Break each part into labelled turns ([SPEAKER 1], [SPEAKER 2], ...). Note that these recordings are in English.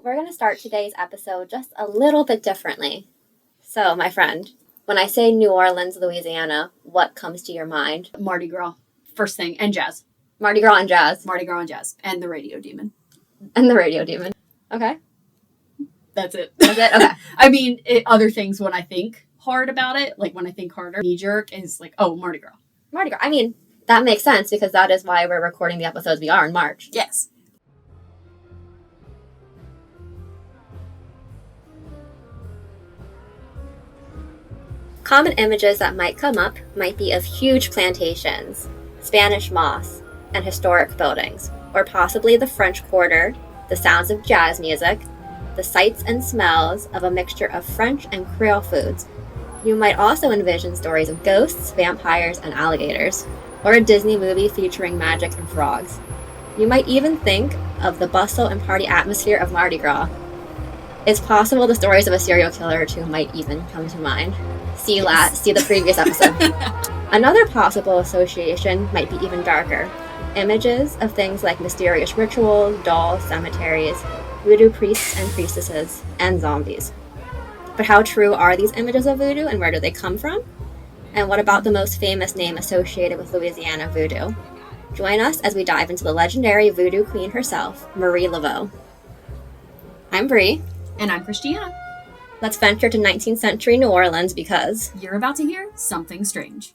[SPEAKER 1] We're going to start today's episode just a little bit differently. So, my friend, when I say New Orleans, Louisiana, what comes to your mind?
[SPEAKER 2] Mardi Gras, first thing, and jazz.
[SPEAKER 1] Mardi Gras and jazz.
[SPEAKER 2] Mardi Gras and jazz, and the radio demon.
[SPEAKER 1] And the radio demon. Okay.
[SPEAKER 2] That's it.
[SPEAKER 1] That's it? Okay.
[SPEAKER 2] I mean, other things when I think hard about it, like when I think harder, knee-jerk is like, oh, Mardi Gras.
[SPEAKER 1] Mardi Gras. I mean, that makes sense because that is why we're recording the episodes we are in March.
[SPEAKER 2] Yes.
[SPEAKER 1] Common images that might come up might be of huge plantations, Spanish moss, and historic buildings, or possibly the French Quarter, the sounds of jazz music, the sights and smells of a mixture of French and Creole foods. You might also envision stories of ghosts, vampires, and alligators, or a Disney movie featuring magic and frogs. You might even think of the bustle and party atmosphere of Mardi Gras. It's possible the stories of a serial killer or two might even come to mind. See the previous episode. Another possible association might be even darker. Images of things like mysterious rituals, dolls, cemeteries, voodoo priests and priestesses, and zombies. But how true are these images of voodoo and where do they come from? And what about the most famous name associated with Louisiana voodoo? Join us as we dive into the legendary voodoo queen herself, Marie Laveau. I'm Bree.
[SPEAKER 2] And I'm Christiana.
[SPEAKER 1] Let's venture to 19th century New Orleans because
[SPEAKER 2] you're about to hear something strange.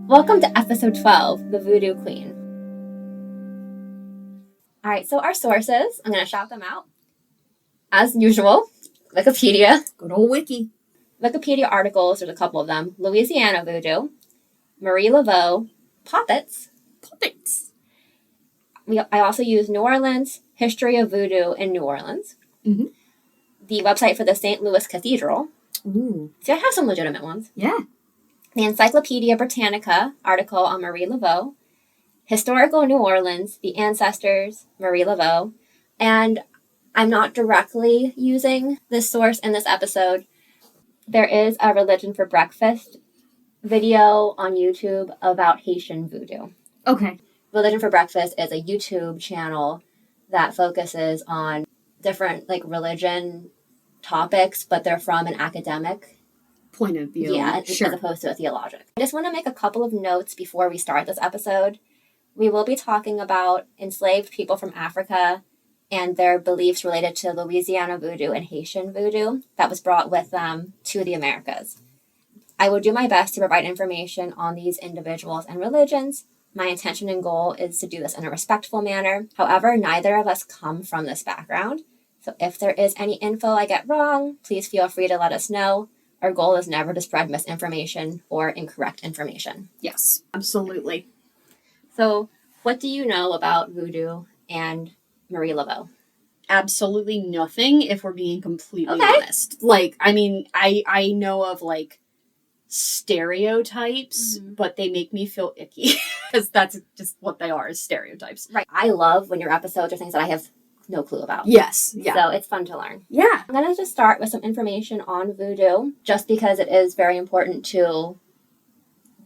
[SPEAKER 1] Welcome to episode 12, The Voodoo Queen. All right, so our sources, I'm going to shout them out. As usual, Wikipedia.
[SPEAKER 2] Good old wiki.
[SPEAKER 1] Wikipedia articles, there's a couple of them. Louisiana Voodoo, Marie Laveau, Puppets. I also use New Orleans, History of Voodoo in New Orleans.
[SPEAKER 2] Mm-hmm.
[SPEAKER 1] The website for the St. Louis Cathedral.
[SPEAKER 2] Ooh.
[SPEAKER 1] See, I have some legitimate ones.
[SPEAKER 2] Yeah.
[SPEAKER 1] The Encyclopedia Britannica article on Marie Laveau. Historical New Orleans, The Ancestors, Marie Laveau, and I'm not directly using this source in this episode. There is a Religion for Breakfast video on YouTube about Haitian voodoo.
[SPEAKER 2] Okay.
[SPEAKER 1] Religion for Breakfast is a YouTube channel that focuses on different religion topics, but they're from an academic
[SPEAKER 2] point of view.
[SPEAKER 1] Yeah,
[SPEAKER 2] sure.
[SPEAKER 1] As opposed to a theological. I just want to make a couple of notes before we start this episode. We will be talking about enslaved people from Africa and their beliefs related to Louisiana voodoo and Haitian voodoo that was brought with them to the Americas. I will do my best to provide information on these individuals and religions. My intention and goal is to do this in a respectful manner. However, neither of us come from this background. So if there is any info I get wrong, please feel free to let us know. Our goal is never to spread misinformation or incorrect information.
[SPEAKER 2] Yes, absolutely.
[SPEAKER 1] So, what do you know about voodoo and Marie Laveau?
[SPEAKER 2] Absolutely nothing, if we're being completely honest. I know of, stereotypes, but they make me feel icky. Because that's just what they are, is stereotypes.
[SPEAKER 1] Right. I love when your episodes are things that I have no clue about.
[SPEAKER 2] Yes. Yeah.
[SPEAKER 1] So, it's fun to learn.
[SPEAKER 2] Yeah.
[SPEAKER 1] I'm going to just start with some information on voodoo, just because it is very important to,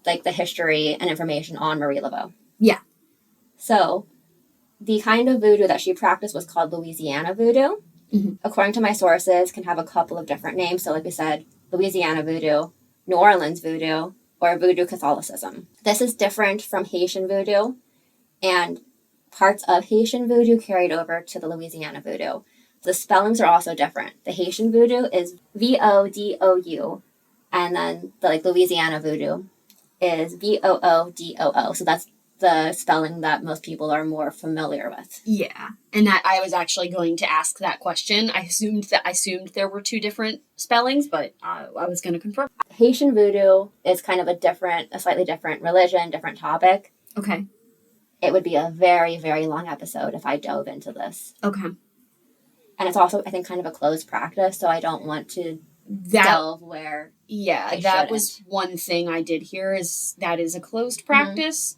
[SPEAKER 1] the history and information on Marie Laveau.
[SPEAKER 2] Yeah.
[SPEAKER 1] So, the kind of voodoo that she practiced was called Louisiana voodoo.
[SPEAKER 2] Mm-hmm.
[SPEAKER 1] According to my sources, can have a couple of different names. So, like we said, Louisiana voodoo, New Orleans voodoo, or voodoo Catholicism. This is different from Haitian voodoo, and parts of Haitian voodoo carried over to the Louisiana voodoo. The spellings are also different. The Haitian voodoo is Vodou, and then the Louisiana voodoo is Voodoo. So that's the spelling that most people are more familiar with.
[SPEAKER 2] Yeah. And that I was actually going to ask that question. I assumed there were two different spellings, but I was going to confirm.
[SPEAKER 1] Haitian voodoo is kind of a slightly different religion, different topic.
[SPEAKER 2] Okay.
[SPEAKER 1] It would be a very, very long episode if I dove into this.
[SPEAKER 2] Okay.
[SPEAKER 1] And it's also, I think, kind of a closed practice, so I don't want to delve where
[SPEAKER 2] Yeah, that was one thing I did hear is that is a closed practice.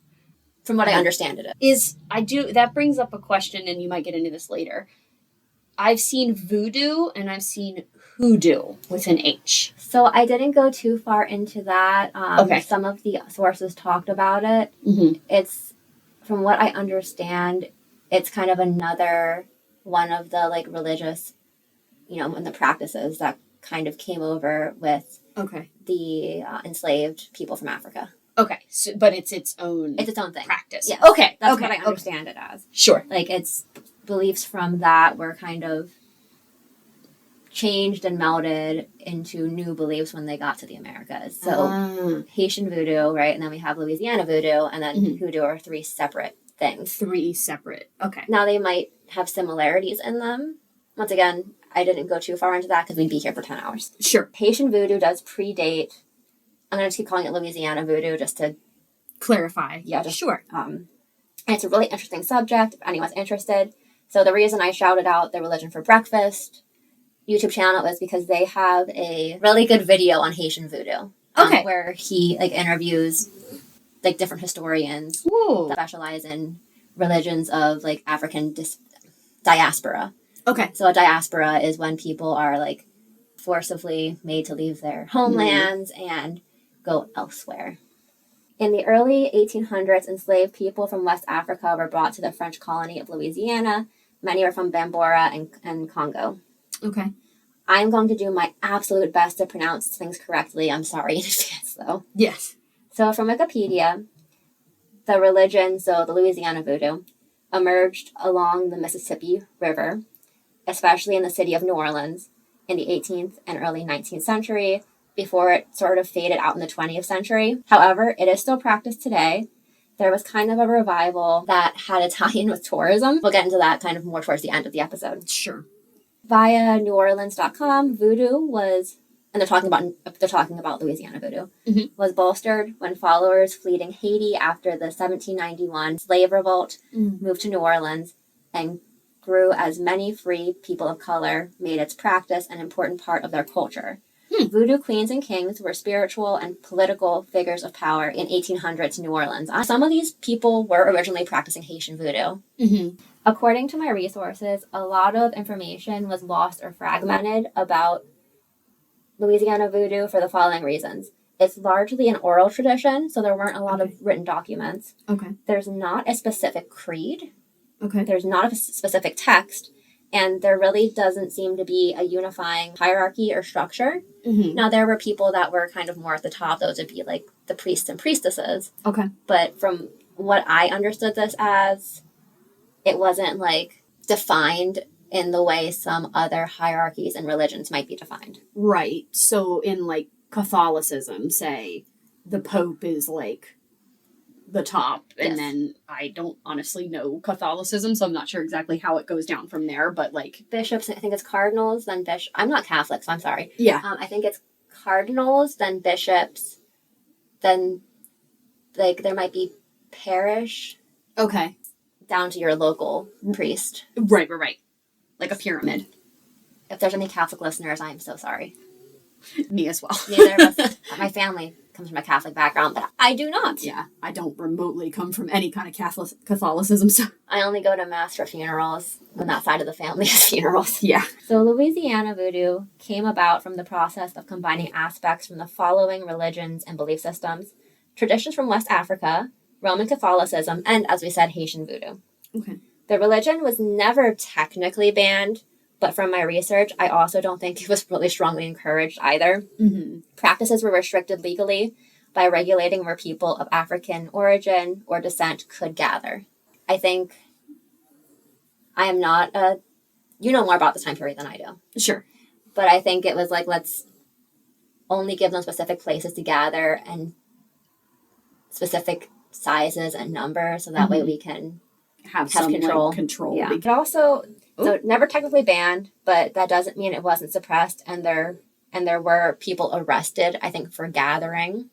[SPEAKER 1] from what I understand it.
[SPEAKER 2] That brings up a question, and you might get into this later. I've seen voodoo and I've seen hoodoo with an H.
[SPEAKER 1] So I didn't go too far into that.
[SPEAKER 2] Okay.
[SPEAKER 1] Some of the sources talked about it.
[SPEAKER 2] Mm-hmm.
[SPEAKER 1] It's, from what I understand, it's kind of another one of the like religious, and the practices that kind of came over with the enslaved people from Africa.
[SPEAKER 2] Okay, so, but it's its own
[SPEAKER 1] thing.
[SPEAKER 2] Practice.
[SPEAKER 1] Yeah.
[SPEAKER 2] Okay.
[SPEAKER 1] That's what I understand it as.
[SPEAKER 2] Sure.
[SPEAKER 1] Like, it's beliefs from that were kind of changed and melded into new beliefs when they got to the Americas. So Haitian voodoo, right? And then we have Louisiana voodoo, and then hoodoo are 3 separate things.
[SPEAKER 2] 3 separate. Okay.
[SPEAKER 1] Now, they might have similarities in them. Once again, I didn't go too far into that because we'd be here for 10 hours.
[SPEAKER 2] Sure.
[SPEAKER 1] Haitian voodoo does predate. I'm going to keep calling it Louisiana voodoo just to
[SPEAKER 2] clarify.
[SPEAKER 1] Yeah,
[SPEAKER 2] sure.
[SPEAKER 1] And it's a really interesting subject if anyone's interested. So the reason I shouted out the Religion for Breakfast YouTube channel is because they have a really good video on Haitian voodoo. Where he interviews different historians that specialize in religions of African diaspora.
[SPEAKER 2] Okay.
[SPEAKER 1] So a diaspora is when people are forcibly made to leave their homelands and go elsewhere. In the early 1800s, enslaved people from West Africa were brought to the French colony of Louisiana. Many were from Bambora and Congo.
[SPEAKER 2] Okay.
[SPEAKER 1] I'm going to do my absolute best to pronounce things correctly. I'm sorry in advance, though.
[SPEAKER 2] Yes.
[SPEAKER 1] So from Wikipedia, the religion, so the Louisiana voodoo, emerged along the Mississippi River, especially in the city of New Orleans, in the 18th and early 19th century, before it sort of faded out in the 20th century. However, it is still practiced today. There was kind of a revival that had a tie-in with tourism. We'll get into that kind of more towards the end of the episode.
[SPEAKER 2] Sure.
[SPEAKER 1] Via NewOrleans.com, voodoo was, and they're talking about Louisiana voodoo, was bolstered when followers fleeing Haiti after the 1791 slave revolt moved to New Orleans and grew as many free people of color made its practice an important part of their culture. Voodoo queens and kings were spiritual and political figures of power in 1800s New Orleans. Some of these people were originally practicing Haitian voodoo. According to my resources, a lot of information was lost or fragmented about Louisiana voodoo for the following reasons. It's largely an oral tradition, so there weren't a lot of written documents.
[SPEAKER 2] Okay.
[SPEAKER 1] There's not a specific creed.
[SPEAKER 2] Okay.
[SPEAKER 1] There's not a specific text. And there really doesn't seem to be a unifying hierarchy or structure. Now, there were people that were kind of more at the top. Those would be the priests and priestesses.
[SPEAKER 2] Okay.
[SPEAKER 1] But from what I understood this as, it wasn't defined in the way some other hierarchies and religions might be defined.
[SPEAKER 2] Right. So in Catholicism, say, the Pope is the top, and then I don't honestly know Catholicism, so I'm not sure exactly how it goes down from there, but
[SPEAKER 1] bishops, I think it's cardinals, then bishop. I'm not Catholic, so I'm sorry.
[SPEAKER 2] Yeah.
[SPEAKER 1] I think it's cardinals, then bishops, then there might be parish.
[SPEAKER 2] Okay.
[SPEAKER 1] Down to your local priest.
[SPEAKER 2] Right. Like a pyramid.
[SPEAKER 1] If there's any Catholic listeners, I am so sorry.
[SPEAKER 2] Me as well.
[SPEAKER 1] Neither of us. My family comes from a Catholic background, but I do not.
[SPEAKER 2] Yeah, I don't remotely come from any kind of Catholicism, so
[SPEAKER 1] I only go to mass for funerals when that side of the family is funerals.
[SPEAKER 2] Yeah.
[SPEAKER 1] So Louisiana voodoo came about from the process of combining aspects from the following religions and belief systems: traditions from West Africa, Roman Catholicism, and, as we said, Haitian voodoo.
[SPEAKER 2] Okay.
[SPEAKER 1] The religion was never technically banned, but from my research, I also don't think it was really strongly encouraged either. Practices were restricted legally by regulating where people of African origin or descent could gather. I think I am not you know more about this time period than I do.
[SPEAKER 2] Sure.
[SPEAKER 1] But I think it was let's only give them specific places to gather and specific sizes and numbers, so that way we can
[SPEAKER 2] have some
[SPEAKER 1] control. Yeah. But also, so never technically banned, but that doesn't mean it wasn't suppressed, and there were people arrested, I think, for gathering,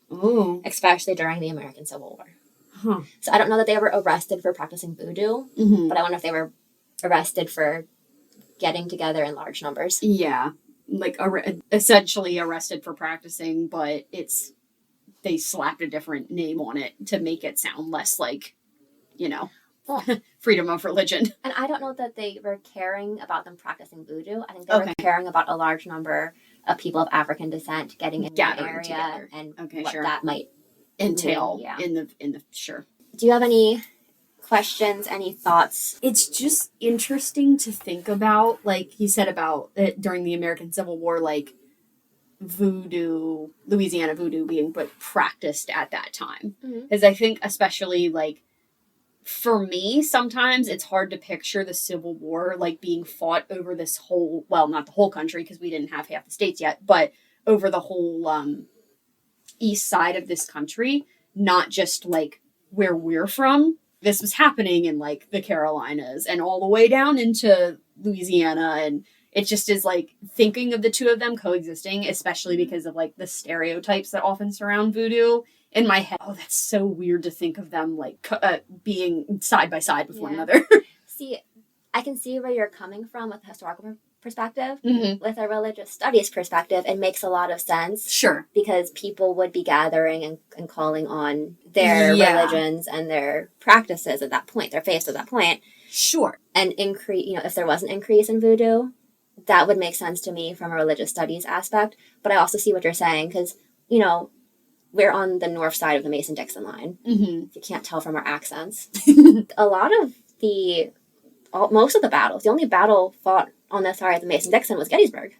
[SPEAKER 1] especially during the American Civil War. So I don't know that they were arrested for practicing voodoo, but I wonder if they were arrested for getting together in large numbers.
[SPEAKER 2] Yeah, essentially arrested for practicing, but they slapped a different name on it to make it sound less like
[SPEAKER 1] Well,
[SPEAKER 2] freedom of religion.
[SPEAKER 1] and I don't know that they were caring about them practicing voodoo. I think they were caring about a large number of people of African descent getting in the area
[SPEAKER 2] together.
[SPEAKER 1] and
[SPEAKER 2] what
[SPEAKER 1] that might
[SPEAKER 2] entail
[SPEAKER 1] mean,
[SPEAKER 2] in the sure.
[SPEAKER 1] Do you have any questions, any thoughts?
[SPEAKER 2] It's just interesting to think about, like he said about it during the American Civil War, like voodoo, Louisiana voodoo being practiced at that time. Because I think especially like for me, sometimes it's hard to picture the Civil War like being fought over this whole, well, not the whole country because we didn't have half the states yet, but over the whole east side of this country, not just like where we're from. This was happening in like the Carolinas and all the way down into Louisiana, and it just is like thinking of the two of them coexisting, especially because of like the stereotypes that often surround voodoo. In my head, oh, that's so weird to think of them like being side by side with one another.
[SPEAKER 1] See, I can see where you're coming from with a historical perspective.
[SPEAKER 2] Mm-hmm.
[SPEAKER 1] With a religious studies perspective, it makes a lot of sense.
[SPEAKER 2] Sure.
[SPEAKER 1] Because people would be gathering and calling on their religions and their practices at that point, their faiths at that point.
[SPEAKER 2] Sure.
[SPEAKER 1] And increase, if there was an increase in voodoo, that would make sense to me from a religious studies aspect. But I also see what you're saying because, we're on the north side of the Mason-Dixon line.
[SPEAKER 2] Mm-hmm.
[SPEAKER 1] If you can't tell from our accents. A lot of most of the battles, the only battle fought on this side of the Mason-Dixon was Gettysburg.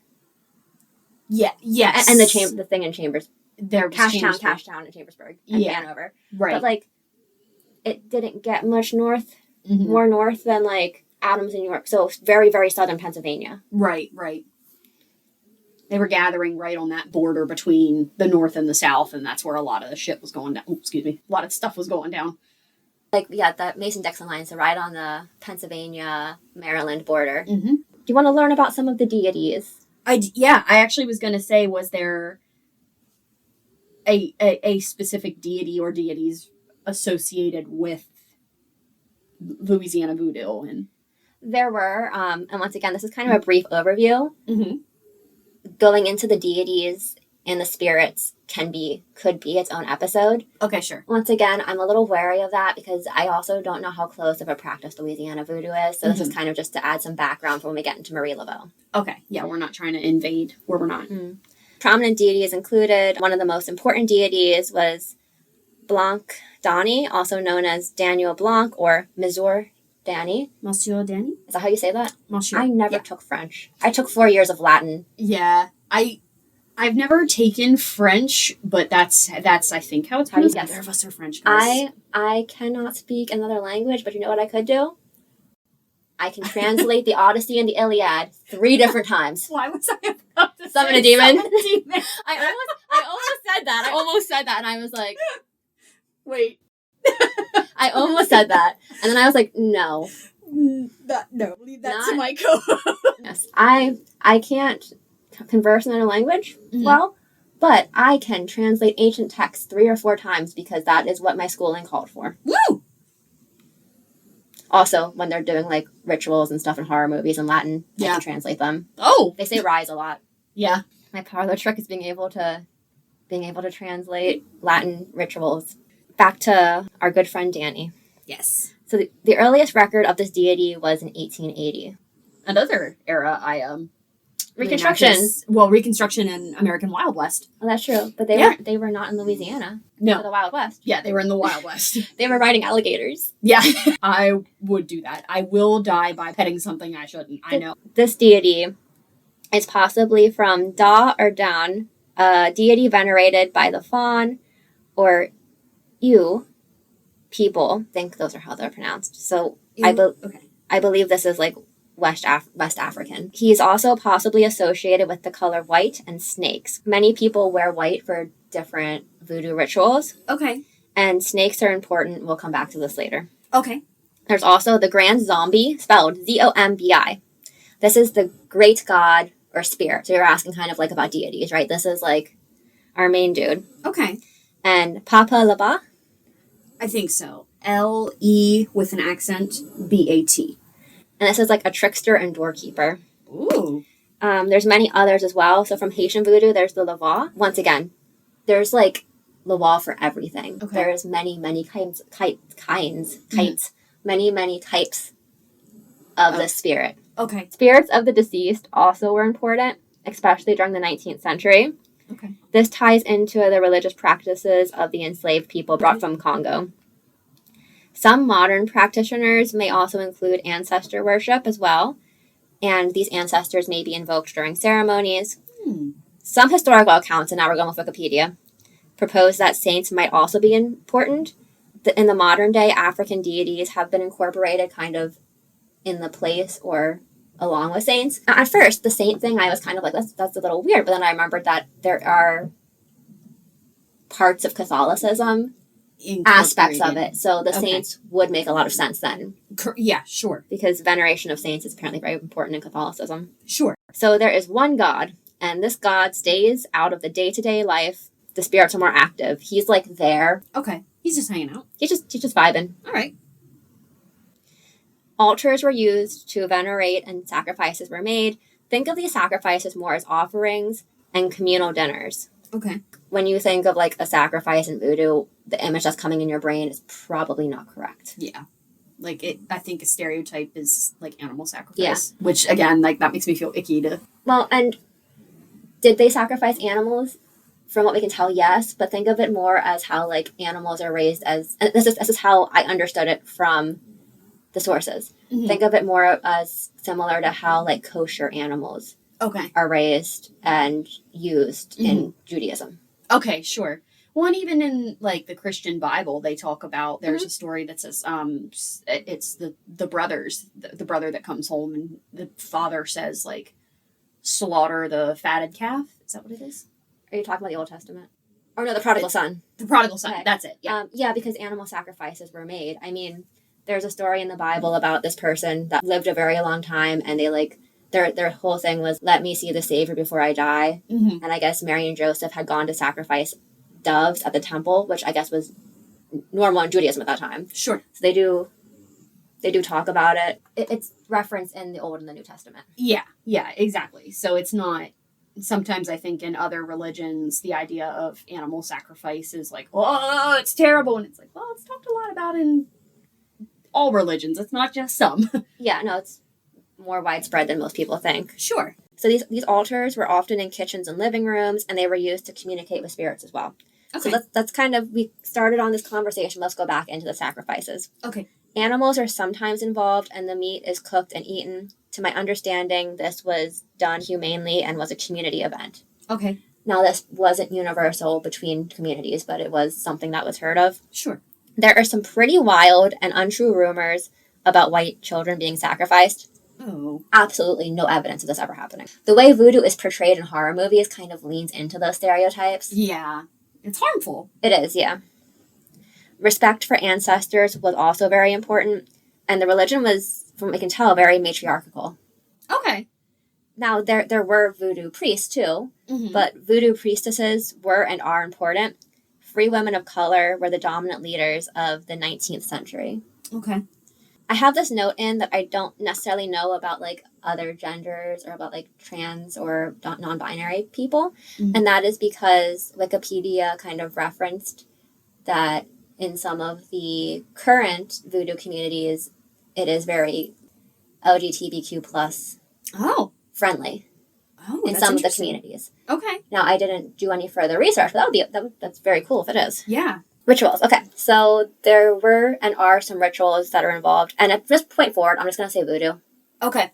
[SPEAKER 2] Yeah, yes.
[SPEAKER 1] And the thing in Chambers.
[SPEAKER 2] There was
[SPEAKER 1] Cashtown and Chambersburg and Hanover.
[SPEAKER 2] Right.
[SPEAKER 1] But, like, it didn't get much north, more north than, like, Adams in New York. So, very, very southern Pennsylvania.
[SPEAKER 2] Right. They were gathering right on that border between the north and the south, and that's where a lot of the shit was going down. A lot of stuff was going down.
[SPEAKER 1] Like, the Mason-Dixon line, so right on the Pennsylvania-Maryland border.
[SPEAKER 2] Mm-hmm.
[SPEAKER 1] Do you want to learn about some of the deities?
[SPEAKER 2] I actually was going to say, was there a specific deity or deities associated with Louisiana voodoo? And
[SPEAKER 1] there were, and once again, this is kind of a brief overview.
[SPEAKER 2] Mm-hmm.
[SPEAKER 1] Going into the deities and the spirits could be its own episode.
[SPEAKER 2] Okay, sure.
[SPEAKER 1] Once again, I'm a little wary of that because I also don't know how close of a practice Louisiana voodoo is. So this is kind of just to add some background for when we get into Marie Laveau.
[SPEAKER 2] Okay, yeah, we're not trying to invade where we're not.
[SPEAKER 1] Prominent deities included, one of the most important deities was Blanc Dani, also known as Daniel Blanc or Monsieur Dani.
[SPEAKER 2] Monsieur Dani?
[SPEAKER 1] Is that how you say that?
[SPEAKER 2] Monsieur.
[SPEAKER 1] I never took French. I took 4 years of Latin.
[SPEAKER 2] Yeah, I've never taken French, but that's I think how it's pronounced. Neither of us are French guys.
[SPEAKER 1] I cannot speak another language, but you know what I could do? I can translate the Odyssey and the Iliad 3 different times.
[SPEAKER 2] Why was I about to
[SPEAKER 1] Summon a demon? I almost said that, and I was like,
[SPEAKER 2] wait.
[SPEAKER 1] I almost said that, and then I was like, no.
[SPEAKER 2] Leave that to my co-host.
[SPEAKER 1] Yes, I can't converse in another language well, but I can translate ancient texts 3 or 4 times because that is what my schooling called for.
[SPEAKER 2] Woo!
[SPEAKER 1] Also, when they're doing like rituals and stuff in horror movies in Latin, I can translate them.
[SPEAKER 2] Oh,
[SPEAKER 1] they say rise a lot.
[SPEAKER 2] Yeah,
[SPEAKER 1] my parlor trick is being able to translate Latin rituals. Back to our good friend Danny.
[SPEAKER 2] Yes.
[SPEAKER 1] So the earliest record of this deity was in 1880.
[SPEAKER 2] Another era
[SPEAKER 1] Reconstruction.
[SPEAKER 2] Reconstruction and American Wild West.
[SPEAKER 1] Oh, that's true. But they were not in Louisiana.
[SPEAKER 2] No.
[SPEAKER 1] The Wild West.
[SPEAKER 2] Yeah, they were in the Wild West.
[SPEAKER 1] They were riding alligators.
[SPEAKER 2] Yeah. I would do that. I will die by petting something I shouldn't. I know.
[SPEAKER 1] This deity is possibly from Da or Dan, a deity venerated by the Fawn, or you people think those are how they're pronounced. So I believe this is like West African. He's also possibly associated with the color white and snakes. Many people wear white for different voodoo rituals.
[SPEAKER 2] Okay.
[SPEAKER 1] And snakes are important. We'll come back to this later.
[SPEAKER 2] Okay.
[SPEAKER 1] There's also the Grand Zombie, spelled Zombi. This is the great god or spirit. So you're asking kind of like about deities, right? This is like our main dude.
[SPEAKER 2] Okay.
[SPEAKER 1] And Papa Laba?
[SPEAKER 2] I think so. L-E with an accent, B-A-T.
[SPEAKER 1] And this is like a trickster and doorkeeper.
[SPEAKER 2] Ooh.
[SPEAKER 1] There's many others as well. So from Haitian voodoo, there's the Laveau. Once again, there's like Laveau for everything.
[SPEAKER 2] Okay.
[SPEAKER 1] There's many many types of the spirit.
[SPEAKER 2] Okay.
[SPEAKER 1] Spirits of the deceased also were important, especially during the 19th century.
[SPEAKER 2] Okay.
[SPEAKER 1] This ties into the religious practices of the enslaved people brought from Congo. Some modern practitioners may also include ancestor worship as well, and these ancestors may be invoked during ceremonies. Some historical accounts, and now we're going with Wikipedia, propose that saints might also be important. In the modern day, African deities have been incorporated kind of in the place or along with saints. At first, the saint thing, I was kind of like, that's a little weird, but then I remembered that there are parts of Catholicism, aspects of it, so the saints would make a lot of sense then.
[SPEAKER 2] Yeah, sure.
[SPEAKER 1] Because veneration of saints is apparently very important in Catholicism.
[SPEAKER 2] Sure.
[SPEAKER 1] So there is one God, and this God stays out of the day-to-day life. The spirits are more active. He's like there.
[SPEAKER 2] Okay. He's just hanging out.
[SPEAKER 1] He's just vibing.
[SPEAKER 2] All right.
[SPEAKER 1] Altars were used to venerate and sacrifices were made. Think of these sacrifices more as offerings and communal dinners.
[SPEAKER 2] Okay.
[SPEAKER 1] When you think of like a sacrifice in voodoo, the image that's coming in your brain is probably not correct.
[SPEAKER 2] Yeah. Like I think a stereotype is like animal sacrifice.
[SPEAKER 1] Yeah.
[SPEAKER 2] Which again, like that makes me feel icky to.
[SPEAKER 1] Well, and did they sacrifice animals? From what we can tell, yes, but think of it more as how like animals are raised as, and this is how I understood it from the sources. Mm-hmm. Think of it more as similar to how like kosher animals are raised and used in Judaism.
[SPEAKER 2] Okay, sure. Well, and even in like the Christian Bible, they talk about there's a story that says it's the brothers, the brother that comes home and the father says like slaughter the fatted calf. Is that what it is?
[SPEAKER 1] Are you talking about the Old Testament? Or no, the prodigal son.
[SPEAKER 2] The prodigal son.
[SPEAKER 1] Okay.
[SPEAKER 2] That's it. Yeah.
[SPEAKER 1] Yeah, because animal sacrifices were made. I mean, there's a story in the Bible about this person that lived a very long time, and they like their whole thing was, let me see the Savior before I die. Mm-hmm. And I guess Mary and Joseph had gone to sacrifice doves at the temple, which I guess was normal in Judaism at that time.
[SPEAKER 2] Sure.
[SPEAKER 1] So they do talk about it. It's referenced in the Old and the New Testament.
[SPEAKER 2] Yeah, exactly. So it's not. Sometimes I think in other religions, the idea of animal sacrifice is like, oh, it's terrible. And it's like, well, it's talked a lot about in all religions. It's not just some.
[SPEAKER 1] Yeah, no, it's more widespread than most people think.
[SPEAKER 2] Sure.
[SPEAKER 1] So these altars were often in kitchens and living rooms, and they were used to communicate with spirits as well. Okay. So that's kind of, we started on this conversation. Let's go back into the sacrifices.
[SPEAKER 2] Okay.
[SPEAKER 1] Animals are sometimes involved, and the meat is cooked and eaten. To my understanding, this was done humanely and was a community event.
[SPEAKER 2] Okay.
[SPEAKER 1] Now, this wasn't universal between communities, but it was something that was heard of.
[SPEAKER 2] Sure.
[SPEAKER 1] There are some pretty wild and untrue rumors about white children being sacrificed.
[SPEAKER 2] Oh.
[SPEAKER 1] Absolutely no evidence of this ever happening. The way voodoo is portrayed in horror movies kind of leans into those stereotypes.
[SPEAKER 2] Yeah. It's harmful.
[SPEAKER 1] It is, yeah. Respect for ancestors was also very important, and the religion was, from what we can tell, very matriarchal.
[SPEAKER 2] Okay.
[SPEAKER 1] Now, there were voodoo priests, too, but voodoo priestesses were and are important. Free women of color were the dominant leaders of the 19th century.
[SPEAKER 2] Okay.
[SPEAKER 1] I have this note in that I don't necessarily know about, like, other genders or about, like, trans or non-binary people, and that is because Wikipedia kind of referenced that in some of the current voodoo communities, it is very LGBTQ plus friendly in some of the communities.
[SPEAKER 2] Okay.
[SPEAKER 1] Now, I didn't do any further research, but that's very cool if it is.
[SPEAKER 2] Yeah.
[SPEAKER 1] Rituals. Okay, so there were and are some rituals that are involved, and at this point forward, I'm just going to say voodoo.
[SPEAKER 2] Okay.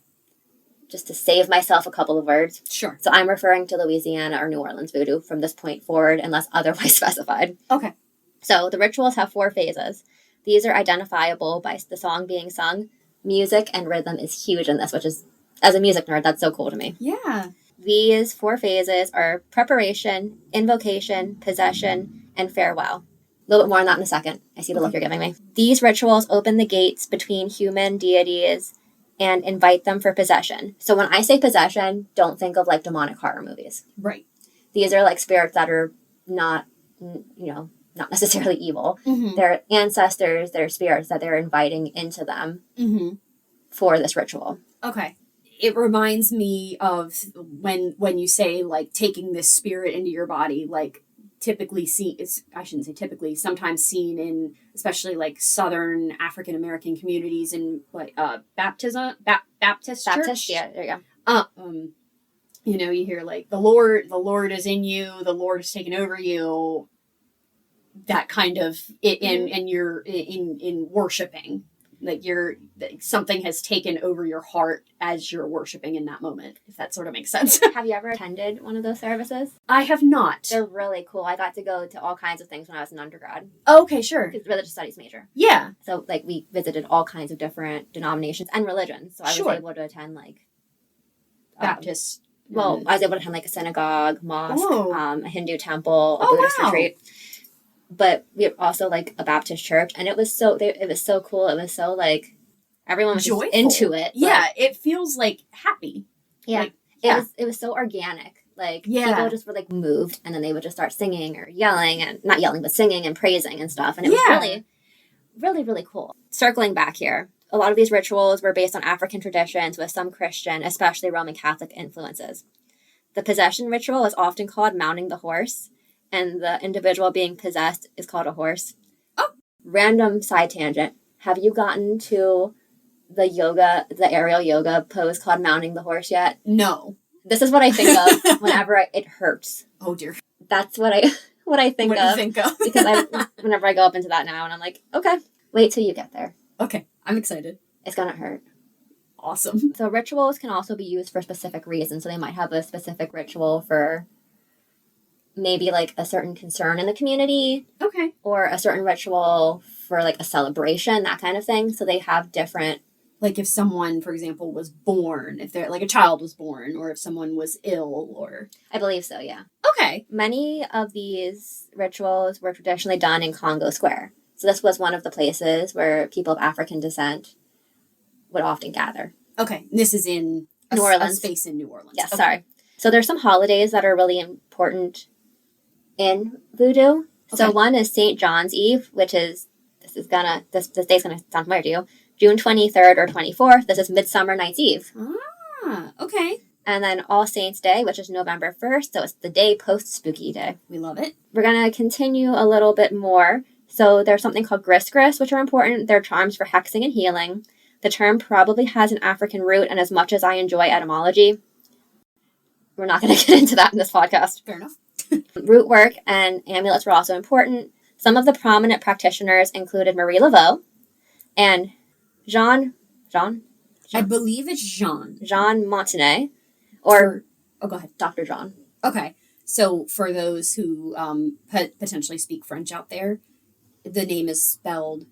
[SPEAKER 1] Just to save myself a couple of words.
[SPEAKER 2] Sure.
[SPEAKER 1] So I'm referring to Louisiana or New Orleans voodoo from this point forward, unless otherwise specified.
[SPEAKER 2] Okay.
[SPEAKER 1] So the rituals have 4 phases. These are identifiable by the song being sung. Music and rhythm is huge in this, which is, as a music nerd, that's so cool to me.
[SPEAKER 2] Yeah.
[SPEAKER 1] These 4 phases are preparation, invocation, possession, and farewell. A little bit more on that in a second. I see the look you're giving me. These rituals open the gates between human deities and invite them for possession. So when I say possession, don't think of like demonic horror movies.
[SPEAKER 2] Right.
[SPEAKER 1] These are like spirits that are not necessarily evil. Mm-hmm. They're ancestors, they're spirits that they're inviting into them for this ritual.
[SPEAKER 2] Okay. It reminds me of when you say like taking this spirit into your body, like typically seen, I shouldn't say typically, sometimes seen in especially like Southern African American communities in like Baptist church.
[SPEAKER 1] Yeah, there you go.
[SPEAKER 2] You know, you hear like the Lord is in you, the Lord is taken over you, that kind of and you're in worshiping, like something has taken over your heart as you're worshiping in that moment, if that sort of makes sense.
[SPEAKER 1] Have you ever attended one of those services?
[SPEAKER 2] I have not.
[SPEAKER 1] They're really cool. I got to go to all kinds of things when I was an undergrad.
[SPEAKER 2] Oh, okay, sure.
[SPEAKER 1] It's religious studies major.
[SPEAKER 2] Yeah.
[SPEAKER 1] So like we visited all kinds of different denominations and religions. So I was able to attend like
[SPEAKER 2] Baptist.
[SPEAKER 1] I was able to attend like a synagogue, mosque, a Hindu temple, a Buddhist retreat. But we were also like a Baptist church, and it was so cool. It was so like everyone was just into it.
[SPEAKER 2] Yeah, it feels like happy.
[SPEAKER 1] Yeah, like, it was so organic. Like people just were like moved, and then they would just start singing or yelling, and not yelling, but singing and praising and stuff. And it was really, really, really cool. Circling back here, a lot of these rituals were based on African traditions with some Christian, especially Roman Catholic influences. The possession ritual is often called mounting the horse, and the individual being possessed is called a horse.
[SPEAKER 2] Oh.
[SPEAKER 1] Random side tangent. Have you gotten to the aerial yoga pose called mounting the horse yet?
[SPEAKER 2] No.
[SPEAKER 1] This is what I think of whenever it hurts.
[SPEAKER 2] Oh dear.
[SPEAKER 1] That's what I think of. Because whenever I go up into that now, and I'm like, okay, wait till you get there.
[SPEAKER 2] Okay, I'm excited.
[SPEAKER 1] It's gonna hurt.
[SPEAKER 2] Awesome.
[SPEAKER 1] So rituals can also be used for specific reasons. So they might have a specific ritual for maybe like a certain concern in the community.
[SPEAKER 2] Okay.
[SPEAKER 1] Or a certain ritual for like a celebration, that kind of thing. So they have different...
[SPEAKER 2] Like if someone, for example, was born, if they're like a child was born, or if someone was ill, or...
[SPEAKER 1] I believe so, yeah.
[SPEAKER 2] Okay.
[SPEAKER 1] Many of these rituals were traditionally done in Congo Square. So this was one of the places where people of African descent would often gather.
[SPEAKER 2] Okay. This is in
[SPEAKER 1] New Orleans.
[SPEAKER 2] A space in New Orleans.
[SPEAKER 1] Yes, sorry. So there's some holidays that are really important in Voodoo. Okay. So one is St. John's Eve, which is, this day's gonna sound familiar to you, June 23rd or 24th. This is Midsummer Night's Eve.
[SPEAKER 2] Ah, okay.
[SPEAKER 1] And then All Saints Day, which is November 1st. So it's the day post-Spooky Day.
[SPEAKER 2] We love it.
[SPEAKER 1] We're going to continue a little bit more. So there's something called gris gris, which are important. They're charms for hexing and healing. The term probably has an African root, and as much as I enjoy etymology, we're not going to get into that in this podcast.
[SPEAKER 2] Fair enough.
[SPEAKER 1] Root work and amulets were also important. Some of the prominent practitioners included Marie Laveau and Jean?
[SPEAKER 2] I believe it's Jean.
[SPEAKER 1] Jean Montanet. Or
[SPEAKER 2] go ahead.
[SPEAKER 1] Dr. Jean.
[SPEAKER 2] Okay. So for those who potentially speak French out there, the name is spelled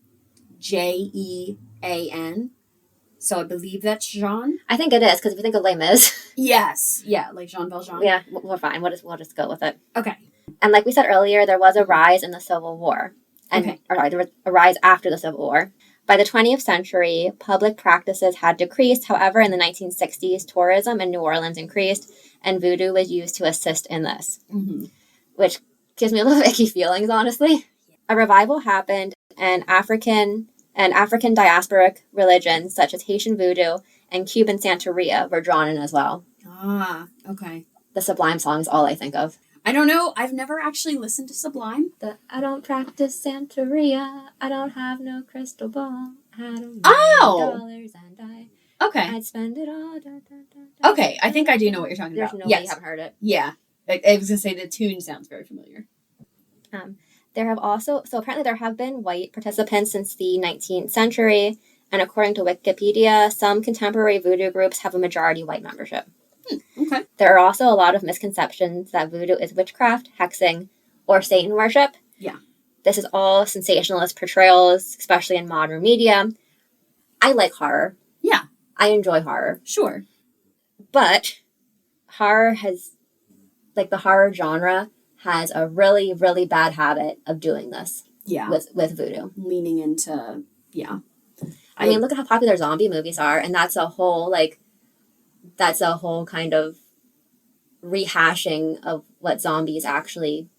[SPEAKER 2] Jean. So I believe that's Jean.
[SPEAKER 1] I think it is, because if you think of Les Mis.
[SPEAKER 2] Yes. Yeah, like Jean Valjean.
[SPEAKER 1] Yeah, we're fine. We'll just go with it.
[SPEAKER 2] Okay.
[SPEAKER 1] And like we said earlier, there was a rise in the Civil War. There was a rise after the Civil War. By the 20th century, public practices had decreased. However, in the 1960s, tourism in New Orleans increased, and voodoo was used to assist in this, which gives me a little icky feelings, honestly. A revival happened, and African diasporic religions, such as Haitian voodoo and Cuban Santeria, were drawn in as well.
[SPEAKER 2] Ah, okay.
[SPEAKER 1] The Sublime song is all I think of.
[SPEAKER 2] I don't know. I've never actually listened to Sublime.
[SPEAKER 1] I don't practice Santeria. I don't have no crystal ball. I don't $dollars and I'd spend it all.
[SPEAKER 2] Okay, I think I do know what you're talking about.
[SPEAKER 1] There's no way you haven't heard it.
[SPEAKER 2] Yeah. I was going to say the tune sounds very familiar.
[SPEAKER 1] Apparently there have been white participants since the 19th century, and according to Wikipedia, some contemporary voodoo groups have a majority white membership.
[SPEAKER 2] Okay.
[SPEAKER 1] There are also a lot of misconceptions that voodoo is witchcraft, hexing, or Satan worship.
[SPEAKER 2] Yeah.
[SPEAKER 1] This is all sensationalist portrayals, especially in modern media. I like horror.
[SPEAKER 2] Yeah.
[SPEAKER 1] I enjoy horror.
[SPEAKER 2] Sure.
[SPEAKER 1] But horror the horror genre has a really, really bad habit of doing this.
[SPEAKER 2] Yeah.
[SPEAKER 1] With voodoo.
[SPEAKER 2] Leaning into, yeah.
[SPEAKER 1] I mean, look at how popular zombie movies are, and that's a whole kind of rehashing of what zombies actually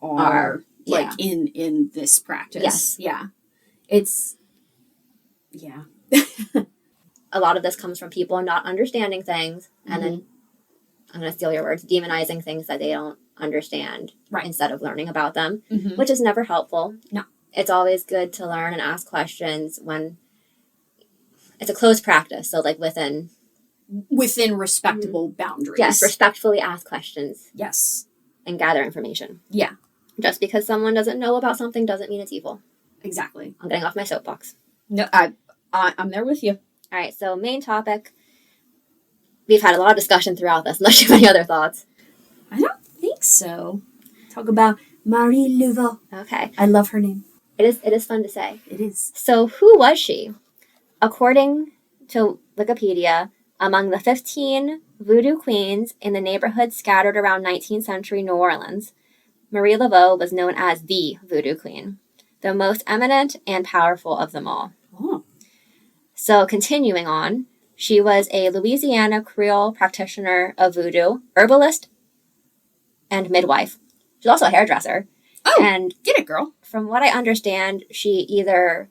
[SPEAKER 1] are.
[SPEAKER 2] Like in this practice.
[SPEAKER 1] Yes.
[SPEAKER 2] Yeah. It's, yeah.
[SPEAKER 1] A lot of this comes from people not understanding things, and then, I'm going to steal your words, demonizing things that they don't understand
[SPEAKER 2] Right.
[SPEAKER 1] instead of learning about them,
[SPEAKER 2] Mm-hmm.
[SPEAKER 1] which is never helpful.
[SPEAKER 2] No.
[SPEAKER 1] It's always good to learn and ask questions when it's a closed practice. So, like, within
[SPEAKER 2] respectable boundaries.
[SPEAKER 1] Yes, respectfully ask questions.
[SPEAKER 2] Yes.
[SPEAKER 1] And gather information.
[SPEAKER 2] Yeah.
[SPEAKER 1] Just because someone doesn't know about something doesn't mean it's evil.
[SPEAKER 2] Exactly.
[SPEAKER 1] I'm getting off my soapbox.
[SPEAKER 2] No, I'm there with you.
[SPEAKER 1] All right, so main topic. We've had a lot of discussion throughout this, unless you have any other thoughts.
[SPEAKER 2] I don't think so. Talk about Marie Laveau.
[SPEAKER 1] Okay.
[SPEAKER 2] I love her name.
[SPEAKER 1] It is fun to say.
[SPEAKER 2] It is.
[SPEAKER 1] So who was she? According to Wikipedia, among the 15 voodoo queens in the neighborhood scattered around 19th century New Orleans, Marie Laveau was known as the voodoo queen, the most eminent and powerful of them all.
[SPEAKER 2] Oh.
[SPEAKER 1] So continuing on, she was a Louisiana Creole practitioner of voodoo, herbalist, and midwife. She's also a hairdresser.
[SPEAKER 2] Oh,
[SPEAKER 1] and
[SPEAKER 2] get it, girl.
[SPEAKER 1] From what I understand, she either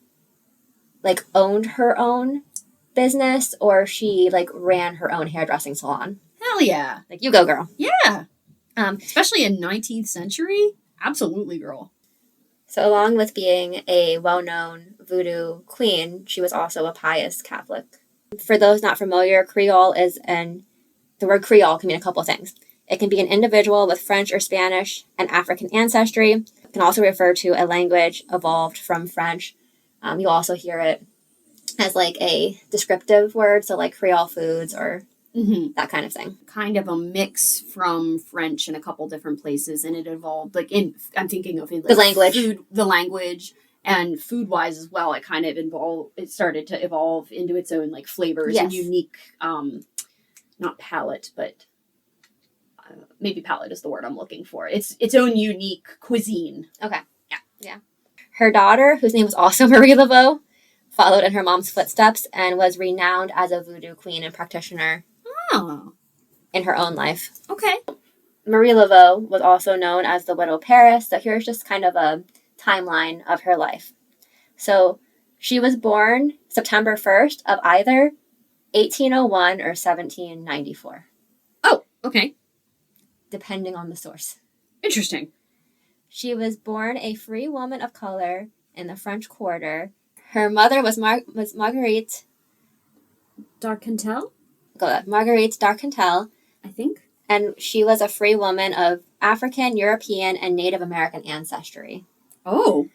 [SPEAKER 1] like owned her own business or she like ran her own hairdressing salon.
[SPEAKER 2] Hell yeah.
[SPEAKER 1] Like, you go, girl.
[SPEAKER 2] Yeah. Especially in 19th century. Absolutely, girl.
[SPEAKER 1] So along with being a well-known voodoo queen, she was also a pious Catholic. For those not familiar, Creole the word Creole can mean a couple of things. It can be an individual with French or Spanish and African ancestry. It can also refer to a language evolved from French. You'll also hear it as like a descriptive word, so like Creole foods or that kind of thing.
[SPEAKER 2] Kind of a mix from French in a couple different places, and it evolved. I'm thinking of it, like
[SPEAKER 1] the language,
[SPEAKER 2] the language, and food-wise as well. It kind of It started to evolve into its own like flavors and unique, not palate, but maybe palate is the word I'm looking for. It's its own unique cuisine.
[SPEAKER 1] Okay. Yeah. Her daughter, whose name was also Marie Laveau, followed in her mom's footsteps and was renowned as a voodoo queen and practitioner in her own life.
[SPEAKER 2] Okay.
[SPEAKER 1] Marie Laveau was also known as the Widow Paris, so here's just kind of a timeline of her life. So she was born September 1st of either 1801 or 1794.
[SPEAKER 2] Oh, okay.
[SPEAKER 1] Depending on the source.
[SPEAKER 2] Interesting.
[SPEAKER 1] She was born a free woman of color in the French Quarter. Her mother was Marguerite
[SPEAKER 2] Darcantel?
[SPEAKER 1] Marguerite Darcantel,
[SPEAKER 2] I think.
[SPEAKER 1] And she was a free woman of African, European, and Native American ancestry.
[SPEAKER 2] Oh.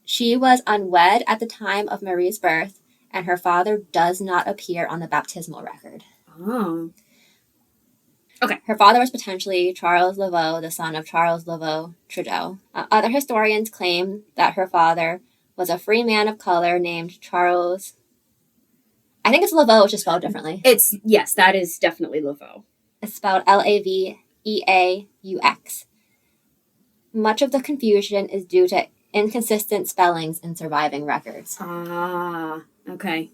[SPEAKER 1] She was unwed at the time of Marie's birth, and her father does not appear on the baptismal record.
[SPEAKER 2] Oh. Okay.
[SPEAKER 1] Her father was potentially Charles Laveau, the son of Charles Laveau Trudeau. Other historians claim that her father was a free man of color named Charles. I think it's Laveau, which is spelled differently.
[SPEAKER 2] Yes, that is definitely Laveau.
[SPEAKER 1] It's spelled Laveaux. Much of the confusion is due to inconsistent spellings in surviving records.
[SPEAKER 2] Ah, okay.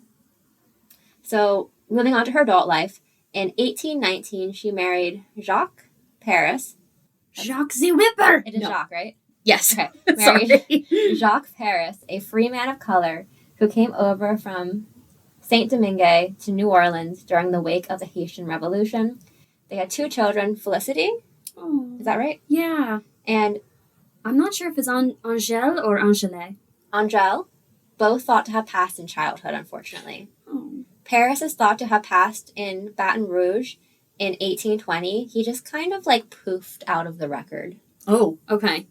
[SPEAKER 1] So, moving on to her adult life, in 1819, she married Jacques Paris.
[SPEAKER 2] Jacques the Whipper!
[SPEAKER 1] It is
[SPEAKER 2] No.
[SPEAKER 1] Jacques, right?
[SPEAKER 2] Yes.
[SPEAKER 1] Okay. Married Jacques Paris, a free man of color who came over from Saint-Domingue to New Orleans during the wake of the Haitian Revolution. They had 2 children, Felicity.
[SPEAKER 2] Oh.
[SPEAKER 1] Is that right?
[SPEAKER 2] Yeah.
[SPEAKER 1] And
[SPEAKER 2] I'm not sure if it's Angèle or Angèle.
[SPEAKER 1] Angèle, both thought to have passed in childhood, unfortunately.
[SPEAKER 2] Oh.
[SPEAKER 1] Paris is thought to have passed in Baton Rouge in 1820. He just kind of like poofed out of the record.
[SPEAKER 2] Oh, okay.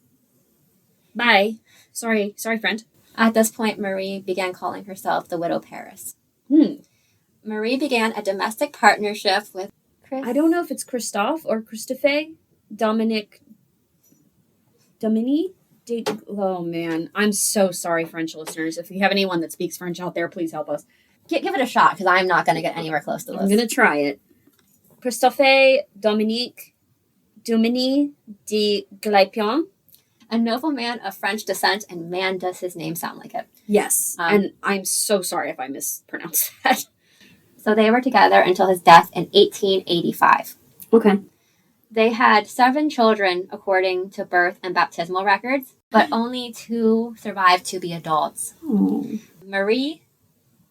[SPEAKER 2] Bye. Sorry, friend.
[SPEAKER 1] At this point, Marie began calling herself the Widow Paris. Marie began a domestic partnership with
[SPEAKER 2] I don't know if it's Christophe or Christophe. Dominique. Oh, man. I'm so sorry, French listeners. If you have anyone that speaks French out there, please help us.
[SPEAKER 1] Give it a shot, because I'm not going to get anywhere close to this.
[SPEAKER 2] I'm going to try it. Christophe Dominique de Glaipion.
[SPEAKER 1] A nobleman of French descent, and man, does his name sound like it.
[SPEAKER 2] Yes, and I'm so sorry if I mispronounced that.
[SPEAKER 1] So they were together until his death in 1885.
[SPEAKER 2] Okay.
[SPEAKER 1] They had 7 children according to birth and baptismal records, but only 2 survived to be adults.
[SPEAKER 2] Oh.
[SPEAKER 1] Marie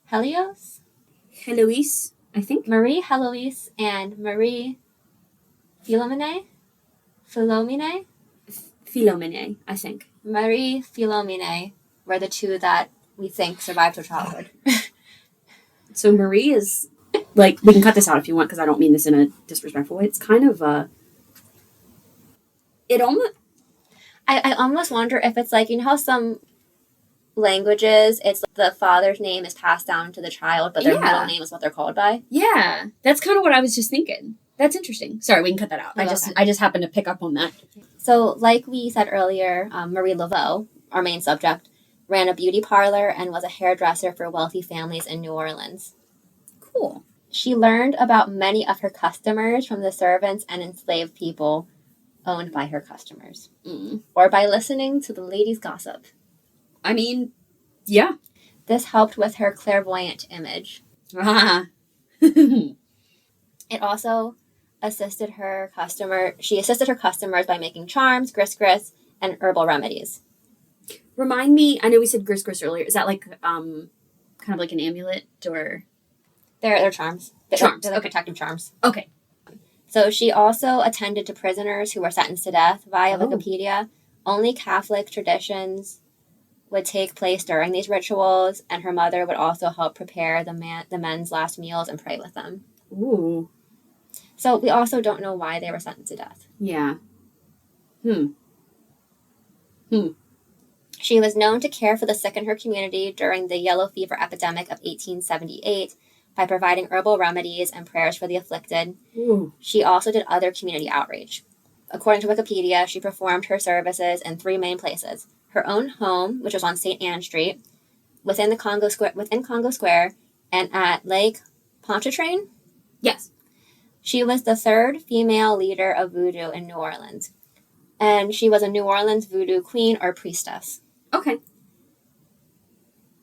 [SPEAKER 1] Heloise,
[SPEAKER 2] I think.
[SPEAKER 1] Marie Heloise and Marie Philomene. Philomene,
[SPEAKER 2] Philomene, I think.
[SPEAKER 1] Marie Philomene were the two that we think survived her childhood.
[SPEAKER 2] So Marie is, like, we can cut this out if you want, because I don't mean this in a disrespectful way. It's kind of, it almost...
[SPEAKER 1] I almost wonder if it's like, you know how some languages, it's the father's name is passed down to the child, but their middle name is what they're called by?
[SPEAKER 2] Yeah, that's kind of what I was just thinking. That's interesting. Sorry, we can cut that out.
[SPEAKER 1] Oh,
[SPEAKER 2] I just happened to pick up on that.
[SPEAKER 1] So, like we said earlier, Marie Laveau, our main subject, ran a beauty parlor and was a hairdresser for wealthy families in New Orleans.
[SPEAKER 2] Cool.
[SPEAKER 1] She learned about many of her customers from the servants and enslaved people owned by her customers, or by listening to the ladies' gossip.
[SPEAKER 2] I mean, yeah.
[SPEAKER 1] This helped with her clairvoyant image. It also assisted her customers by making charms, gris, and herbal remedies.
[SPEAKER 2] Remind me, I know we said gris earlier. Is that like kind of like an amulet or?
[SPEAKER 1] They're charms.
[SPEAKER 2] Charms.
[SPEAKER 1] They're like protective charms.
[SPEAKER 2] Okay.
[SPEAKER 1] So she also attended to prisoners who were sentenced to death via Wikipedia. Only Catholic traditions would take place during these rituals, and her mother would also help prepare the men's last meals and pray with them.
[SPEAKER 2] Ooh.
[SPEAKER 1] So we also don't know why they were sentenced to death.
[SPEAKER 2] Yeah.
[SPEAKER 1] She was known to care for the sick in her community during the yellow fever epidemic of 1878 by providing herbal remedies and prayers for the afflicted.
[SPEAKER 2] Ooh.
[SPEAKER 1] She also did other community outreach. According to Wikipedia, she performed her services in 3 main places: her own home, which was on St. Anne Street, within Congo Square, and at Lake Pontchartrain.
[SPEAKER 2] Yes.
[SPEAKER 1] She was the 3rd female leader of Voodoo in New Orleans, and she was a New Orleans Voodoo queen or priestess.
[SPEAKER 2] Okay.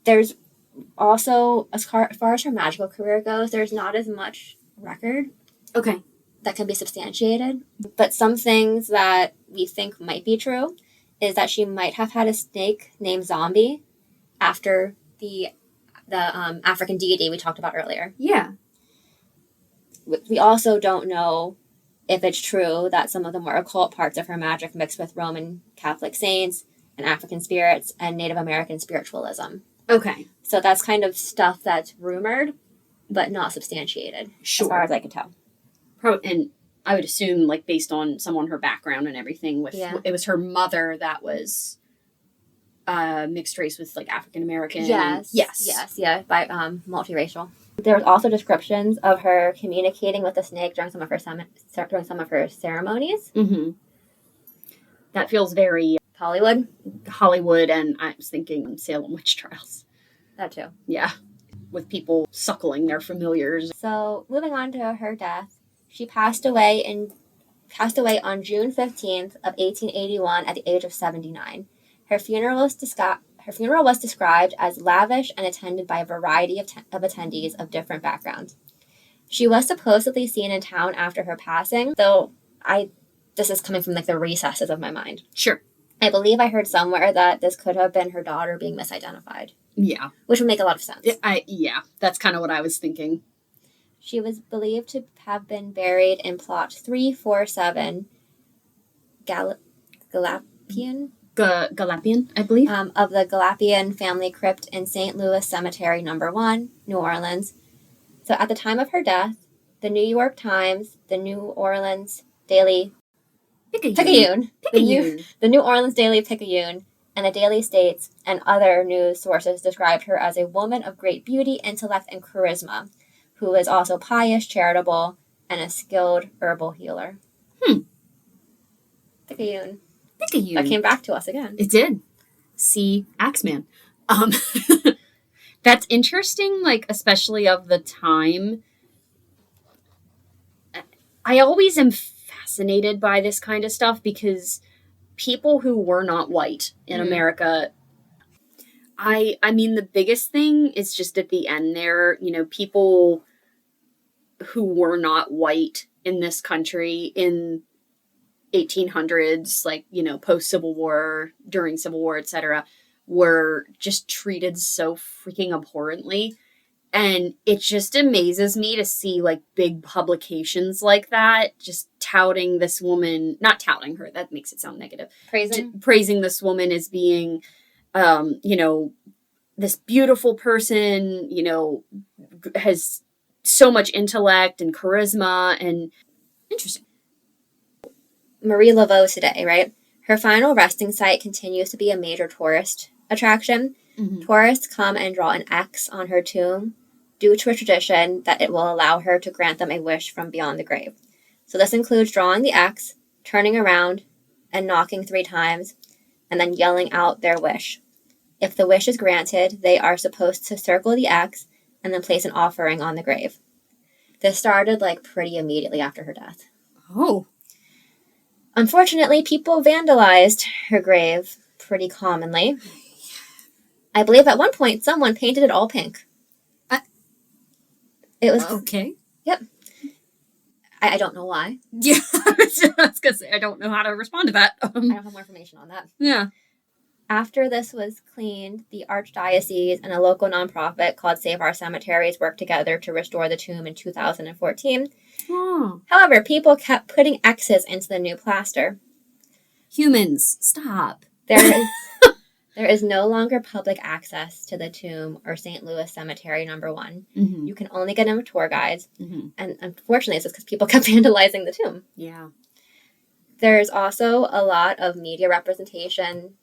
[SPEAKER 1] There's also, as far as her magical career goes, there's not as much record.
[SPEAKER 2] Okay.
[SPEAKER 1] That can be substantiated. But some things that we think might be true is that she might have had a snake named Zombie after the African deity we talked about earlier.
[SPEAKER 2] Yeah.
[SPEAKER 1] We also don't know if it's true that some of the more occult parts of her magic mixed with Roman Catholic saints and African spirits and Native American spiritualism.
[SPEAKER 2] Okay.
[SPEAKER 1] So that's kind of stuff that's rumored, but not substantiated,
[SPEAKER 2] Sure.
[SPEAKER 1] as far as I can tell.
[SPEAKER 2] And I would assume, like, based on her background and everything, it was her mother that was mixed race with, like, African American.
[SPEAKER 1] Yes, by multiracial. There was also descriptions of her communicating with the snake during some of her ceremonies.
[SPEAKER 2] Mm-hmm. That feels very
[SPEAKER 1] Hollywood,
[SPEAKER 2] and I was thinking Salem witch trials.
[SPEAKER 1] That too.
[SPEAKER 2] Yeah, with people suckling their familiars.
[SPEAKER 1] So moving on to her death, she passed away on June 15th of 1881 at the age of 79. Her funeral was described as lavish and attended by a variety of attendees of different backgrounds. She was supposedly seen in town after her passing, though this is coming from like the recesses of my mind.
[SPEAKER 2] Sure.
[SPEAKER 1] I believe I heard somewhere that this could have been her daughter being misidentified.
[SPEAKER 2] Yeah.
[SPEAKER 1] Which would make a lot of sense.
[SPEAKER 2] Yeah, that's kind of what I was thinking.
[SPEAKER 1] She was believed to have been buried in plot 347 Galapian,
[SPEAKER 2] I believe.
[SPEAKER 1] of the Galapian family crypt in St. Louis Cemetery No. 1, New Orleans. So at the time of her death, the New York Times, the New Orleans Daily Picayune, the New Orleans Daily Picayune, and the Daily States and other news sources described her as a woman of great beauty, intellect, and charisma, who is also pious, charitable, and a skilled herbal healer. Picayune. That came back to us again.
[SPEAKER 2] It did. See, Axeman. That's interesting, like, especially of the time. I always am fascinated by this kind of stuff because people who were not white in America, I mean, the biggest thing is just at the end there, people who were not white in this country in 1800s, like, post-Civil War, during Civil War, etc., were just treated so freaking abhorrently. And it just amazes me to see, like, big publications like that just touting this woman, not touting her, that makes it sound negative.
[SPEAKER 1] Praising
[SPEAKER 2] this woman as being, this beautiful person, has so much intellect and charisma and interesting.
[SPEAKER 1] Marie Laveau today, right? Her final resting site continues to be a major tourist attraction.
[SPEAKER 2] Mm-hmm.
[SPEAKER 1] Tourists come and draw an X on her tomb due to a tradition that it will allow her to grant them a wish from beyond the grave. So this includes drawing the X, turning around, and knocking 3 times, and then yelling out their wish. If the wish is granted, they are supposed to circle the X and then place an offering on the grave. This started pretty immediately after her death.
[SPEAKER 2] Oh.
[SPEAKER 1] Unfortunately, people vandalized her grave pretty commonly. I believe at one point someone painted it all pink. It was
[SPEAKER 2] okay.
[SPEAKER 1] Yep. I don't know why.
[SPEAKER 2] Yeah, I was gonna say I don't know how to respond to that.
[SPEAKER 1] I don't have more information on that.
[SPEAKER 2] Yeah.
[SPEAKER 1] After this was cleaned, the Archdiocese and a local nonprofit called Save Our Cemeteries worked together to restore the tomb in 2014.
[SPEAKER 2] Oh.
[SPEAKER 1] However, people kept putting X's into the new plaster.
[SPEAKER 2] Humans, stop.
[SPEAKER 1] There is no longer public access to the tomb or St. Louis Cemetery No. 1.
[SPEAKER 2] Mm-hmm.
[SPEAKER 1] You can only get in with tour guides.
[SPEAKER 2] Mm-hmm.
[SPEAKER 1] And unfortunately, it's just because people kept vandalizing the tomb.
[SPEAKER 2] Yeah.
[SPEAKER 1] There's also a lot of media representation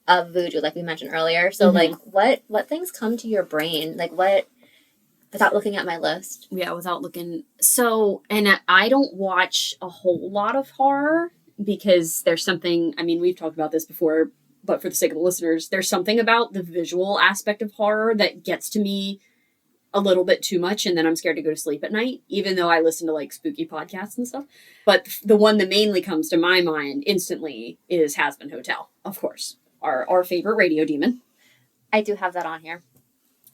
[SPEAKER 1] of voodoo, like we mentioned earlier. So, what things come to your brain? Without looking at my list?
[SPEAKER 2] Yeah, without looking. So, and I don't watch a whole lot of horror because there's something, we've talked about this before, but for the sake of the listeners, there's something about the visual aspect of horror that gets to me a little bit too much, and then I'm scared to go to sleep at night, even though I listen to spooky podcasts and stuff. But the one that mainly comes to my mind instantly is Has Been Hotel, of course. Our favorite radio demon.
[SPEAKER 1] I do have that on here.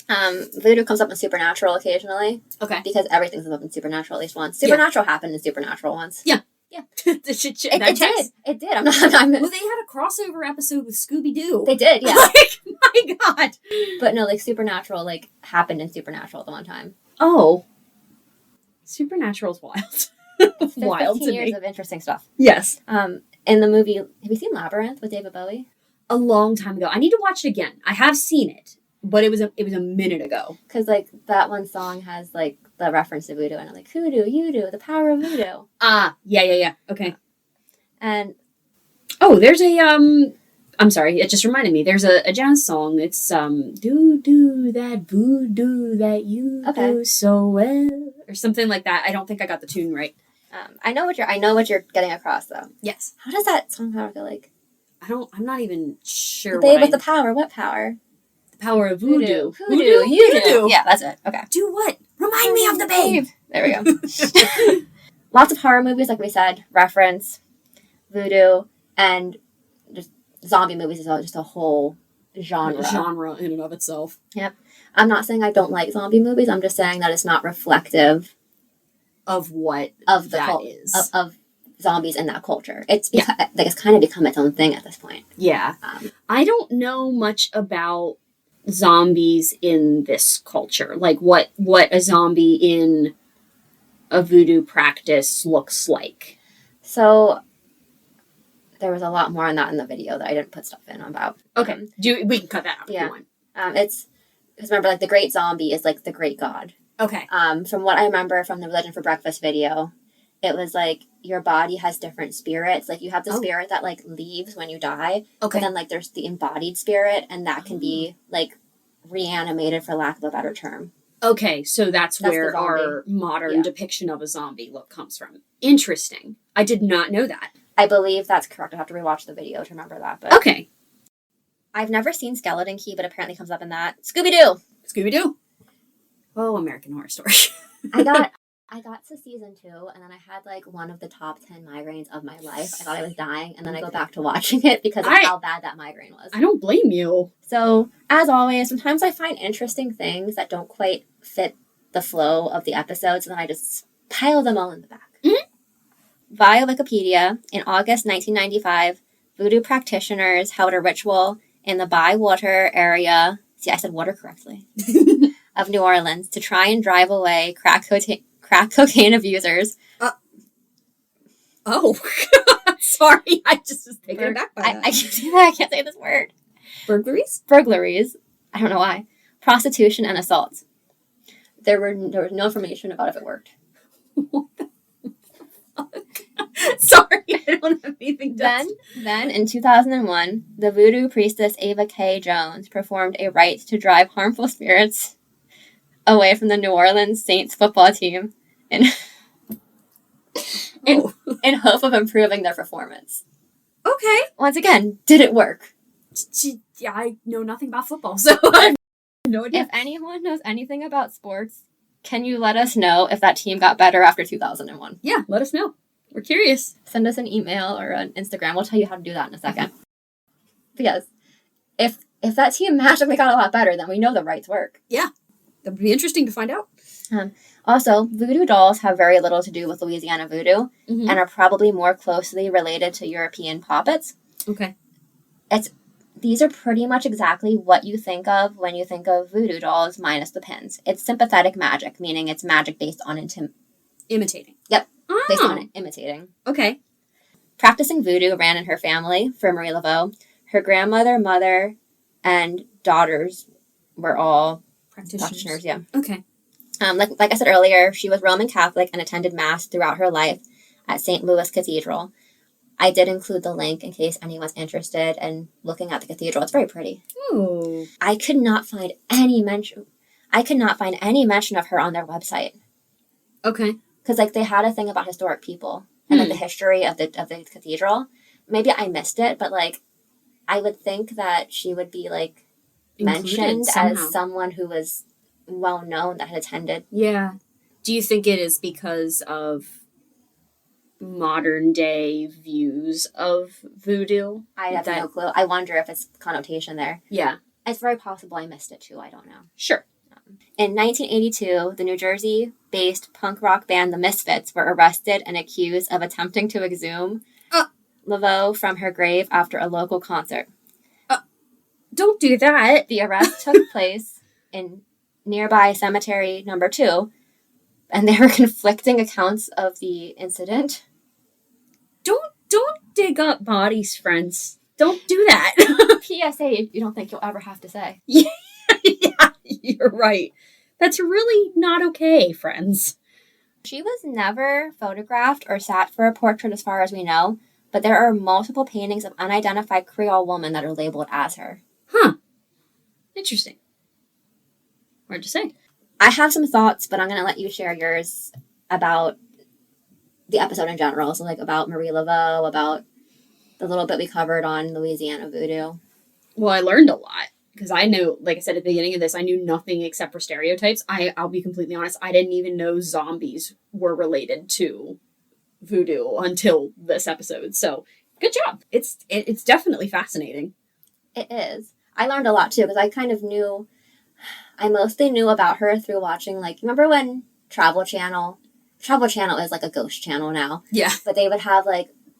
[SPEAKER 1] Voodoo comes up in Supernatural occasionally.
[SPEAKER 2] Okay.
[SPEAKER 1] Because everything's up in Supernatural at least once. Supernatural happened in Supernatural once.
[SPEAKER 2] Yeah.
[SPEAKER 1] Yeah.
[SPEAKER 2] It
[SPEAKER 1] did. It did. Well,
[SPEAKER 2] they had a crossover episode with Scooby-Doo.
[SPEAKER 1] They did, yeah.
[SPEAKER 2] My God.
[SPEAKER 1] But no, Supernatural, happened in Supernatural at the one time.
[SPEAKER 2] Oh. Supernatural's wild. Wild to me.
[SPEAKER 1] 15 years of interesting stuff.
[SPEAKER 2] Yes.
[SPEAKER 1] In the movie, have you seen Labyrinth with David Bowie?
[SPEAKER 2] A long time ago. I need to watch it again. I have seen it, but it was a minute ago.
[SPEAKER 1] Because that one song has the reference to voodoo, and I'm hoodoo, you do, the power of voodoo.
[SPEAKER 2] Yeah. Okay.
[SPEAKER 1] And
[SPEAKER 2] there's a I'm sorry, it just reminded me. There's a jazz song. It's do that voodoo that you do so well, or something like that. I don't think I got the tune right.
[SPEAKER 1] I know what you're getting across though.
[SPEAKER 2] Yes.
[SPEAKER 1] How does that song go like?
[SPEAKER 2] I'm not even sure.
[SPEAKER 1] The babe with the power. What power?
[SPEAKER 2] The power of voodoo.
[SPEAKER 1] Voodoo. You do. Yeah, that's it. Okay.
[SPEAKER 2] Do what? Remind me of the babe.
[SPEAKER 1] There we go. Lots of horror movies, like we said, reference voodoo, and just zombie movies is just a whole genre
[SPEAKER 2] in and of itself.
[SPEAKER 1] Yep. I'm not saying I don't like zombie movies. I'm just saying that it's not reflective
[SPEAKER 2] of what
[SPEAKER 1] of the
[SPEAKER 2] that is.
[SPEAKER 1] Of zombies in that culture. It's it's kind of become its own thing at this point.
[SPEAKER 2] Yeah. I don't know much about zombies in this culture. What a zombie in a voodoo practice looks like.
[SPEAKER 1] So there was a lot more on that in the video that I didn't put stuff in about.
[SPEAKER 2] Okay. We can cut that out if you want.
[SPEAKER 1] It's because remember the great zombie is the great god.
[SPEAKER 2] Okay.
[SPEAKER 1] From what I remember from the Religion for Breakfast video, it was your body has different spirits. You have the spirit that leaves when you die.
[SPEAKER 2] Okay.
[SPEAKER 1] But then there's the embodied spirit, and that can be reanimated, for lack of a better term.
[SPEAKER 2] Okay, so that's where our modern depiction of a zombie look comes from. Interesting. I did not know that.
[SPEAKER 1] I believe that's correct. I have to rewatch the video to remember that. But
[SPEAKER 2] okay.
[SPEAKER 1] I've never seen Skeleton Key, but apparently comes up in that. Scooby-Doo!
[SPEAKER 2] Scooby-Doo! Oh, American Horror Story.
[SPEAKER 1] I got to season 2, and then I had one of the top 10 migraines of my life. I thought I was dying, and then I go back to watching it because of how bad that migraine was.
[SPEAKER 2] I don't blame you. So,
[SPEAKER 1] as always, sometimes I find interesting things that don't quite fit the flow of the episodes, and then I just pile them all in the back.
[SPEAKER 2] Mm-hmm.
[SPEAKER 1] Via Wikipedia, in August 1995, voodoo practitioners held a ritual in the Bywater area. See, I said water correctly. Of New Orleans to try and drive away crack cocaine abusers.
[SPEAKER 2] Oh, sorry. I just was taken aback by that.
[SPEAKER 1] I can't say this word.
[SPEAKER 2] Burglaries?
[SPEAKER 1] Burglaries. I don't know why. Prostitution and assault. There was no information about if it worked.
[SPEAKER 2] What the fuck? Sorry, I don't have anything to
[SPEAKER 1] Then in 2001, the voodoo priestess Ava K. Jones performed a rite to drive harmful spirits away from the New Orleans Saints football team in hope of improving their performance.
[SPEAKER 2] Okay.
[SPEAKER 1] Once again, did it work?
[SPEAKER 2] Yeah, I know nothing about football, so I have no idea.
[SPEAKER 1] If anyone knows anything about sports, can you let us know if that team got better after 2001?
[SPEAKER 2] Yeah, let us know. We're curious.
[SPEAKER 1] Send us an email or an Instagram. We'll tell you how to do that in a second. Because if that team magically got a lot better, then we know the rites work.
[SPEAKER 2] Yeah, that would be interesting to find out.
[SPEAKER 1] Also, voodoo dolls have very little to do with Louisiana voodoo and are probably more closely related to European poppets.
[SPEAKER 2] Okay.
[SPEAKER 1] These are pretty much exactly what you think of when you think of voodoo dolls minus the pins. It's sympathetic magic, meaning it's magic based on
[SPEAKER 2] imitating.
[SPEAKER 1] Yep.
[SPEAKER 2] Oh.
[SPEAKER 1] Based on imitating.
[SPEAKER 2] Okay.
[SPEAKER 1] Practicing voodoo ran in her family for Marie Laveau. Her grandmother, mother, and daughters were all practitioners. Yeah.
[SPEAKER 2] Okay.
[SPEAKER 1] Like I said earlier, she was Roman Catholic and attended Mass throughout her life at St. Louis Cathedral. I did include the link in case anyone's interested in looking at the cathedral. It's very pretty.
[SPEAKER 2] Oh.
[SPEAKER 1] I could not find any mention of her on their website.
[SPEAKER 2] Okay.
[SPEAKER 1] Because they had a thing about historic people and the history of the cathedral. Maybe I missed it, but I would think that she would be mentioned as someone who was well known that had attended.
[SPEAKER 2] Yeah. Do you think it is because of modern day views of voodoo?
[SPEAKER 1] I have no clue. I wonder if it's connotation there.
[SPEAKER 2] Yeah.
[SPEAKER 1] It's very possible I missed it too. I don't know.
[SPEAKER 2] Sure.
[SPEAKER 1] In 1982, the New Jersey-based punk rock band The Misfits were arrested and accused of attempting to exhume Laveau from her grave after a local concert.
[SPEAKER 2] Don't do that.
[SPEAKER 1] The arrest took place in nearby cemetery number 2, and there were conflicting accounts of the incident.
[SPEAKER 2] Don't dig up bodies, friends. Don't do that.
[SPEAKER 1] PSA, you don't think you'll ever have to say.
[SPEAKER 2] Yeah, you're right. That's really not okay, friends.
[SPEAKER 1] She was never photographed or sat for a portrait as far as we know, but there are multiple paintings of unidentified Creole women that are labeled as her.
[SPEAKER 2] Huh. Interesting. Hard to say.
[SPEAKER 1] I have some thoughts, but I'm going to let you share yours about the episode in general. So, about Marie Laveau, about the little bit we covered on Louisiana voodoo.
[SPEAKER 2] Well, I learned a lot. Because I know, like I said at the beginning of this, I knew nothing except for stereotypes. I'll be completely honest, I didn't even know zombies were related to voodoo until this episode. So, good job. It's definitely fascinating.
[SPEAKER 1] It is. I learned a lot, too, because I mostly knew about her through watching, remember when Travel Channel is a ghost channel now.
[SPEAKER 2] Yeah.
[SPEAKER 1] But they would have,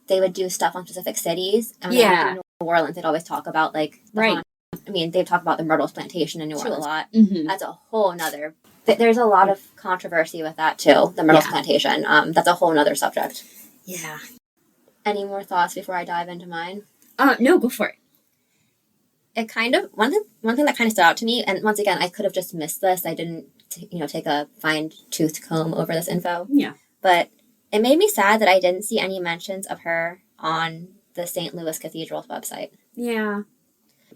[SPEAKER 1] they would do stuff on specific cities. And in New Orleans, they'd always talk about,
[SPEAKER 2] right.
[SPEAKER 1] They've talked about the Myrtles Plantation in New Orleans a lot.
[SPEAKER 2] Mm-hmm.
[SPEAKER 1] That's a whole nother... There's a lot of controversy with that, too, the Myrtles Plantation. That's a whole nother subject.
[SPEAKER 2] Yeah.
[SPEAKER 1] Any more thoughts before I dive into mine?
[SPEAKER 2] No, go for it.
[SPEAKER 1] It kind of... One thing that kind of stood out to me, and once again, I could have just missed this. I didn't, take a fine-toothed comb over this info.
[SPEAKER 2] Yeah.
[SPEAKER 1] But it made me sad that I didn't see any mentions of her on the St. Louis Cathedral's website.
[SPEAKER 2] Yeah.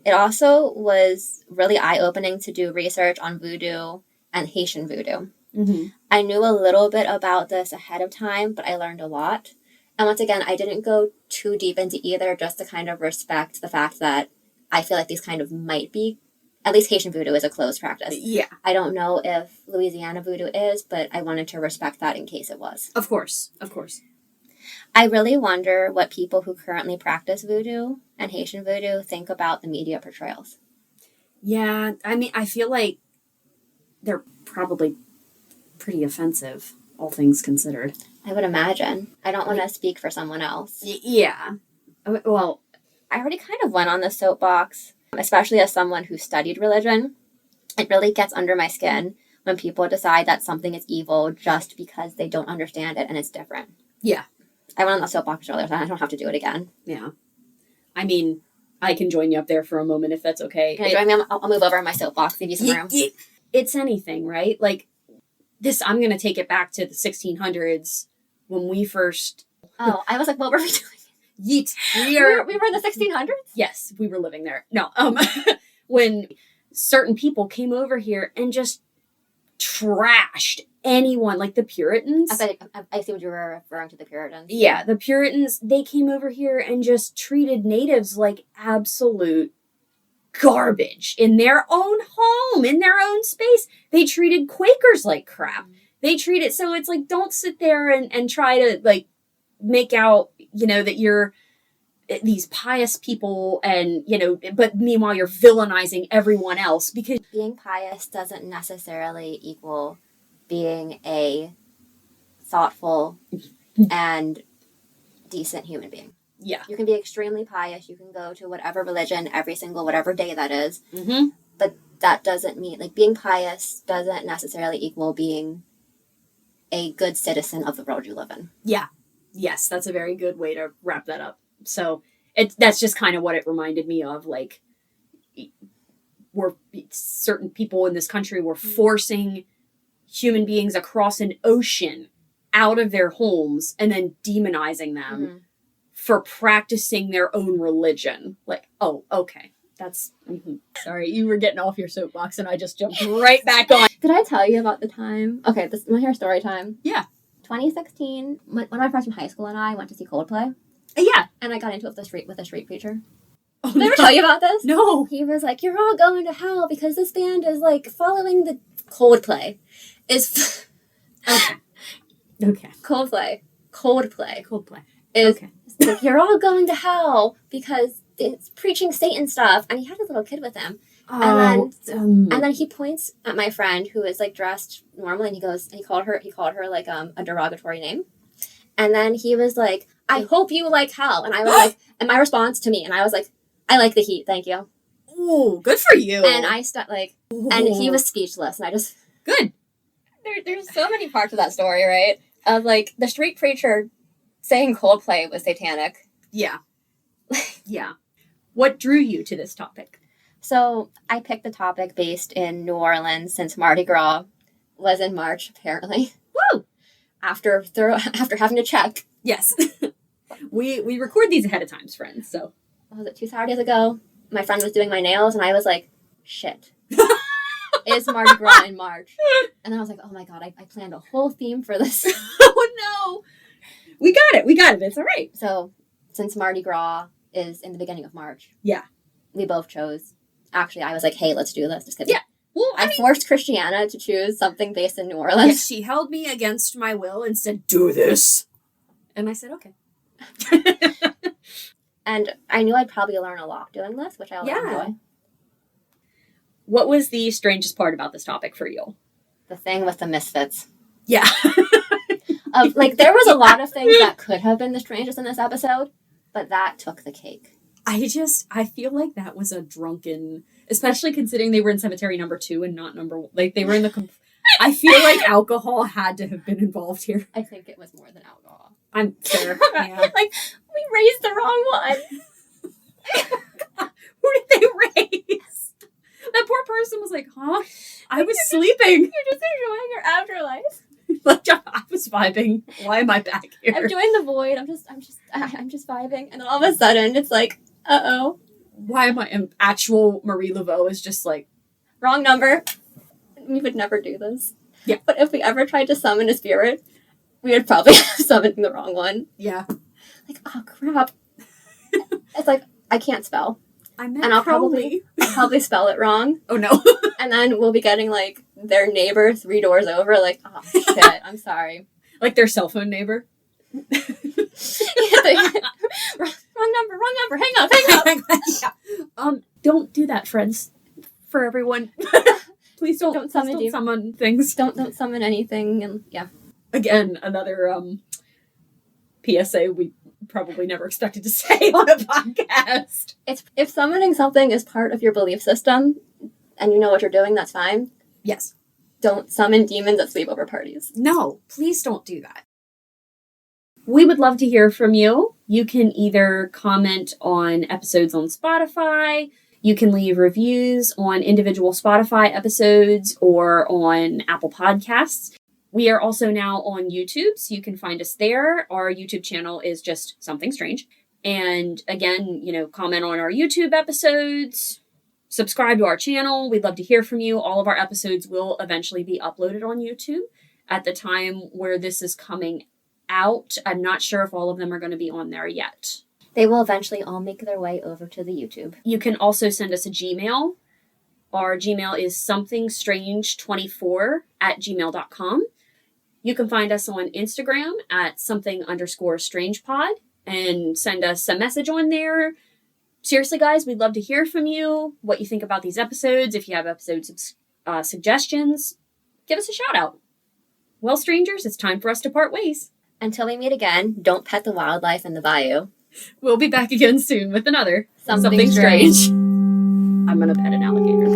[SPEAKER 1] It also was really eye-opening to do research on voodoo and Haitian voodoo.
[SPEAKER 2] Mm-hmm.
[SPEAKER 1] I knew a little bit about this ahead of time, but I learned a lot. And once again, I didn't go too deep into either, just to kind of respect the fact that I feel like these kind of might be, at least Haitian voodoo is a closed practice.
[SPEAKER 2] Yeah.
[SPEAKER 1] I don't know if Louisiana voodoo is, but I wanted to respect that in case it was.
[SPEAKER 2] Of course.
[SPEAKER 1] I really wonder what people who currently practice voodoo and Haitian voodoo think about the media portrayals.
[SPEAKER 2] Yeah, I feel like they're probably pretty offensive, all things considered.
[SPEAKER 1] I would imagine. I don't want to speak for someone else.
[SPEAKER 2] Yeah. Well,
[SPEAKER 1] I already kind of went on the soapbox, especially as someone who studied religion. It really gets under my skin when people decide that something is evil just because they don't understand it and it's different.
[SPEAKER 2] Yeah.
[SPEAKER 1] I went on the soapbox earlier, so I don't have to do it again.
[SPEAKER 2] Yeah. I mean, I can join you up there for a moment if that's okay.
[SPEAKER 1] Can you join me? I'll move over on my soapbox, give you some room.
[SPEAKER 2] It's anything, right? Like, I'm going to take it back to the 1600s when we first...
[SPEAKER 1] Oh, I was like, what were we doing?
[SPEAKER 2] Yeet.
[SPEAKER 1] We were in the 1600s?
[SPEAKER 2] Yes, we were living there. No, when certain people came over here and just trashed anyone, like the Puritans.
[SPEAKER 1] I see what you were referring to, the Puritans.
[SPEAKER 2] Yeah, the Puritans, they came over here and just treated natives like absolute garbage in their own home, in their own space. They treated Quakers like crap. They treat it, so it's like, don't sit there and try to like make out, that you're these pious people and, but meanwhile you're villainizing everyone else, because
[SPEAKER 1] being pious doesn't necessarily equal being a thoughtful and decent human being.
[SPEAKER 2] Yeah.
[SPEAKER 1] You can be extremely pious. You can go to whatever religion every single whatever day that is.
[SPEAKER 2] Mm-hmm.
[SPEAKER 1] But that doesn't mean, like, being pious doesn't necessarily equal being a good citizen of the world you live in.
[SPEAKER 2] Yeah. Yes, that's a very good way to wrap that up. So that's just kind of what it reminded me of. Like, certain people in this country were forcing human beings across an ocean out of their homes and then demonizing them for practicing their own religion. Like, oh, okay. That's... Sorry, you were getting off your soapbox and I just jumped right back on.
[SPEAKER 1] Did I tell you about the time? Okay, this is my story time.
[SPEAKER 2] Yeah.
[SPEAKER 1] 2016, one of my friends from high school and I went to see Coldplay.
[SPEAKER 2] Yeah.
[SPEAKER 1] And I got into it with a street preacher.
[SPEAKER 2] Oh,
[SPEAKER 1] Did I ever tell you about this?
[SPEAKER 2] No.
[SPEAKER 1] He was like, you're all going to hell because this band is like following the Coldplay.
[SPEAKER 2] Okay.
[SPEAKER 1] Coldplay.
[SPEAKER 2] Is
[SPEAKER 1] okay. Like, you're all going to hell because it's preaching Satan stuff. And he had his little kid with him. And then he points at my friend who is like dressed normally, and he called her like a derogatory name. And then he was like, I hope you like hell. And I was like, and my response to me, and I was like, I like the heat, thank you.
[SPEAKER 2] Ooh, good for you.
[SPEAKER 1] And I and he was speechless, and I just...
[SPEAKER 2] Good.
[SPEAKER 1] There's so many parts of that story, right? Of like the street preacher saying Coldplay was satanic.
[SPEAKER 2] Yeah. Yeah. What drew you to this topic?
[SPEAKER 1] So I picked the topic based in New Orleans since Mardi Gras was in March, apparently.
[SPEAKER 2] Woo!
[SPEAKER 1] After having to check.
[SPEAKER 2] Yes. we record these ahead of time, friends, so.
[SPEAKER 1] Was it 2 Saturdays ago? My friend was doing my nails, and I was like, shit. It's Mardi Gras in March. And then I was like, oh my god, I planned a whole theme for this.
[SPEAKER 2] Oh no! We got it. It's all right.
[SPEAKER 1] So, since Mardi Gras is in the beginning of March.
[SPEAKER 2] Yeah.
[SPEAKER 1] We both chose. Actually, I was like, hey, let's do this. Just kidding.
[SPEAKER 2] Yeah. Well,
[SPEAKER 1] I forced Christiana to choose something based in New Orleans.
[SPEAKER 2] Yes, she held me against my will and said, do this. And I said, okay.
[SPEAKER 1] And I knew I'd probably learn a lot doing this, which I'll enjoy.
[SPEAKER 2] What was the strangest part about this topic for you?
[SPEAKER 1] The thing with the misfits.
[SPEAKER 2] Yeah.
[SPEAKER 1] There was a lot of things that could have been the strangest in this episode, but that took the cake.
[SPEAKER 2] I feel like that was a drunken, especially considering they were in cemetery number 2 and not number 1. Like, they were in the... I feel like alcohol had to have been involved here.
[SPEAKER 1] I think it was more than alcohol.
[SPEAKER 2] I'm sure. Yeah.
[SPEAKER 1] Like, we raised the wrong one.
[SPEAKER 2] Who did they raise? That poor person was like, huh? I was sleeping.
[SPEAKER 1] You're just enjoying your afterlife.
[SPEAKER 2] Like, I was vibing. Why am I back here?
[SPEAKER 1] I'm doing the void. I'm just vibing. And then all of a sudden, it's like, uh-oh.
[SPEAKER 2] Why am I... Actual Marie Laveau is just like...
[SPEAKER 1] Wrong number. We would never do this.
[SPEAKER 2] Yeah.
[SPEAKER 1] But if we ever tried to summon a spirit, we would probably be summoning the wrong one.
[SPEAKER 2] Yeah.
[SPEAKER 1] Like, oh, crap. It's like, I can't spell.
[SPEAKER 2] And
[SPEAKER 1] I'll probably spell it wrong.
[SPEAKER 2] Oh, no.
[SPEAKER 1] And then we'll be getting, like, their neighbor 3 doors over, like, oh, shit, I'm sorry.
[SPEAKER 2] Like their cell phone neighbor?
[SPEAKER 1] Wrong number, hang up.
[SPEAKER 2] Yeah. Don't do that, friends. For everyone. Please don't summon things.
[SPEAKER 1] Don't summon anything, and yeah.
[SPEAKER 2] Again, another PSA we probably never expected to say on a podcast.
[SPEAKER 1] If summoning something is part of your belief system, and you know what you're doing, that's fine.
[SPEAKER 2] Yes.
[SPEAKER 1] Don't summon demons at sleepover parties.
[SPEAKER 2] No, please don't do that. We would love to hear from you. You can either comment on episodes on Spotify, you can leave reviews on individual Spotify episodes or on Apple Podcasts. We are also now on YouTube, so you can find us there. Our YouTube channel is just Something Strange. And again, comment on our YouTube episodes, subscribe to our channel. We'd love to hear from you. All of our episodes will eventually be uploaded on YouTube. At the time where this is coming out, I'm not sure if all of them are going to be on there yet.
[SPEAKER 1] They will eventually all make their way over to the YouTube.
[SPEAKER 2] You can also send us a Gmail. Our Gmail is somethingstrange24@gmail.com. You can find us on Instagram at something_strangepod and send us a message on there. Seriously, guys, we'd love to hear from you, what you think about these episodes. If you have episode suggestions, give us a shout out. Well, strangers, it's time for us to part ways.
[SPEAKER 1] Until we meet again, don't pet the wildlife in the bayou.
[SPEAKER 2] We'll be back again soon with another
[SPEAKER 1] Something strange.
[SPEAKER 2] I'm going to pet an alligator.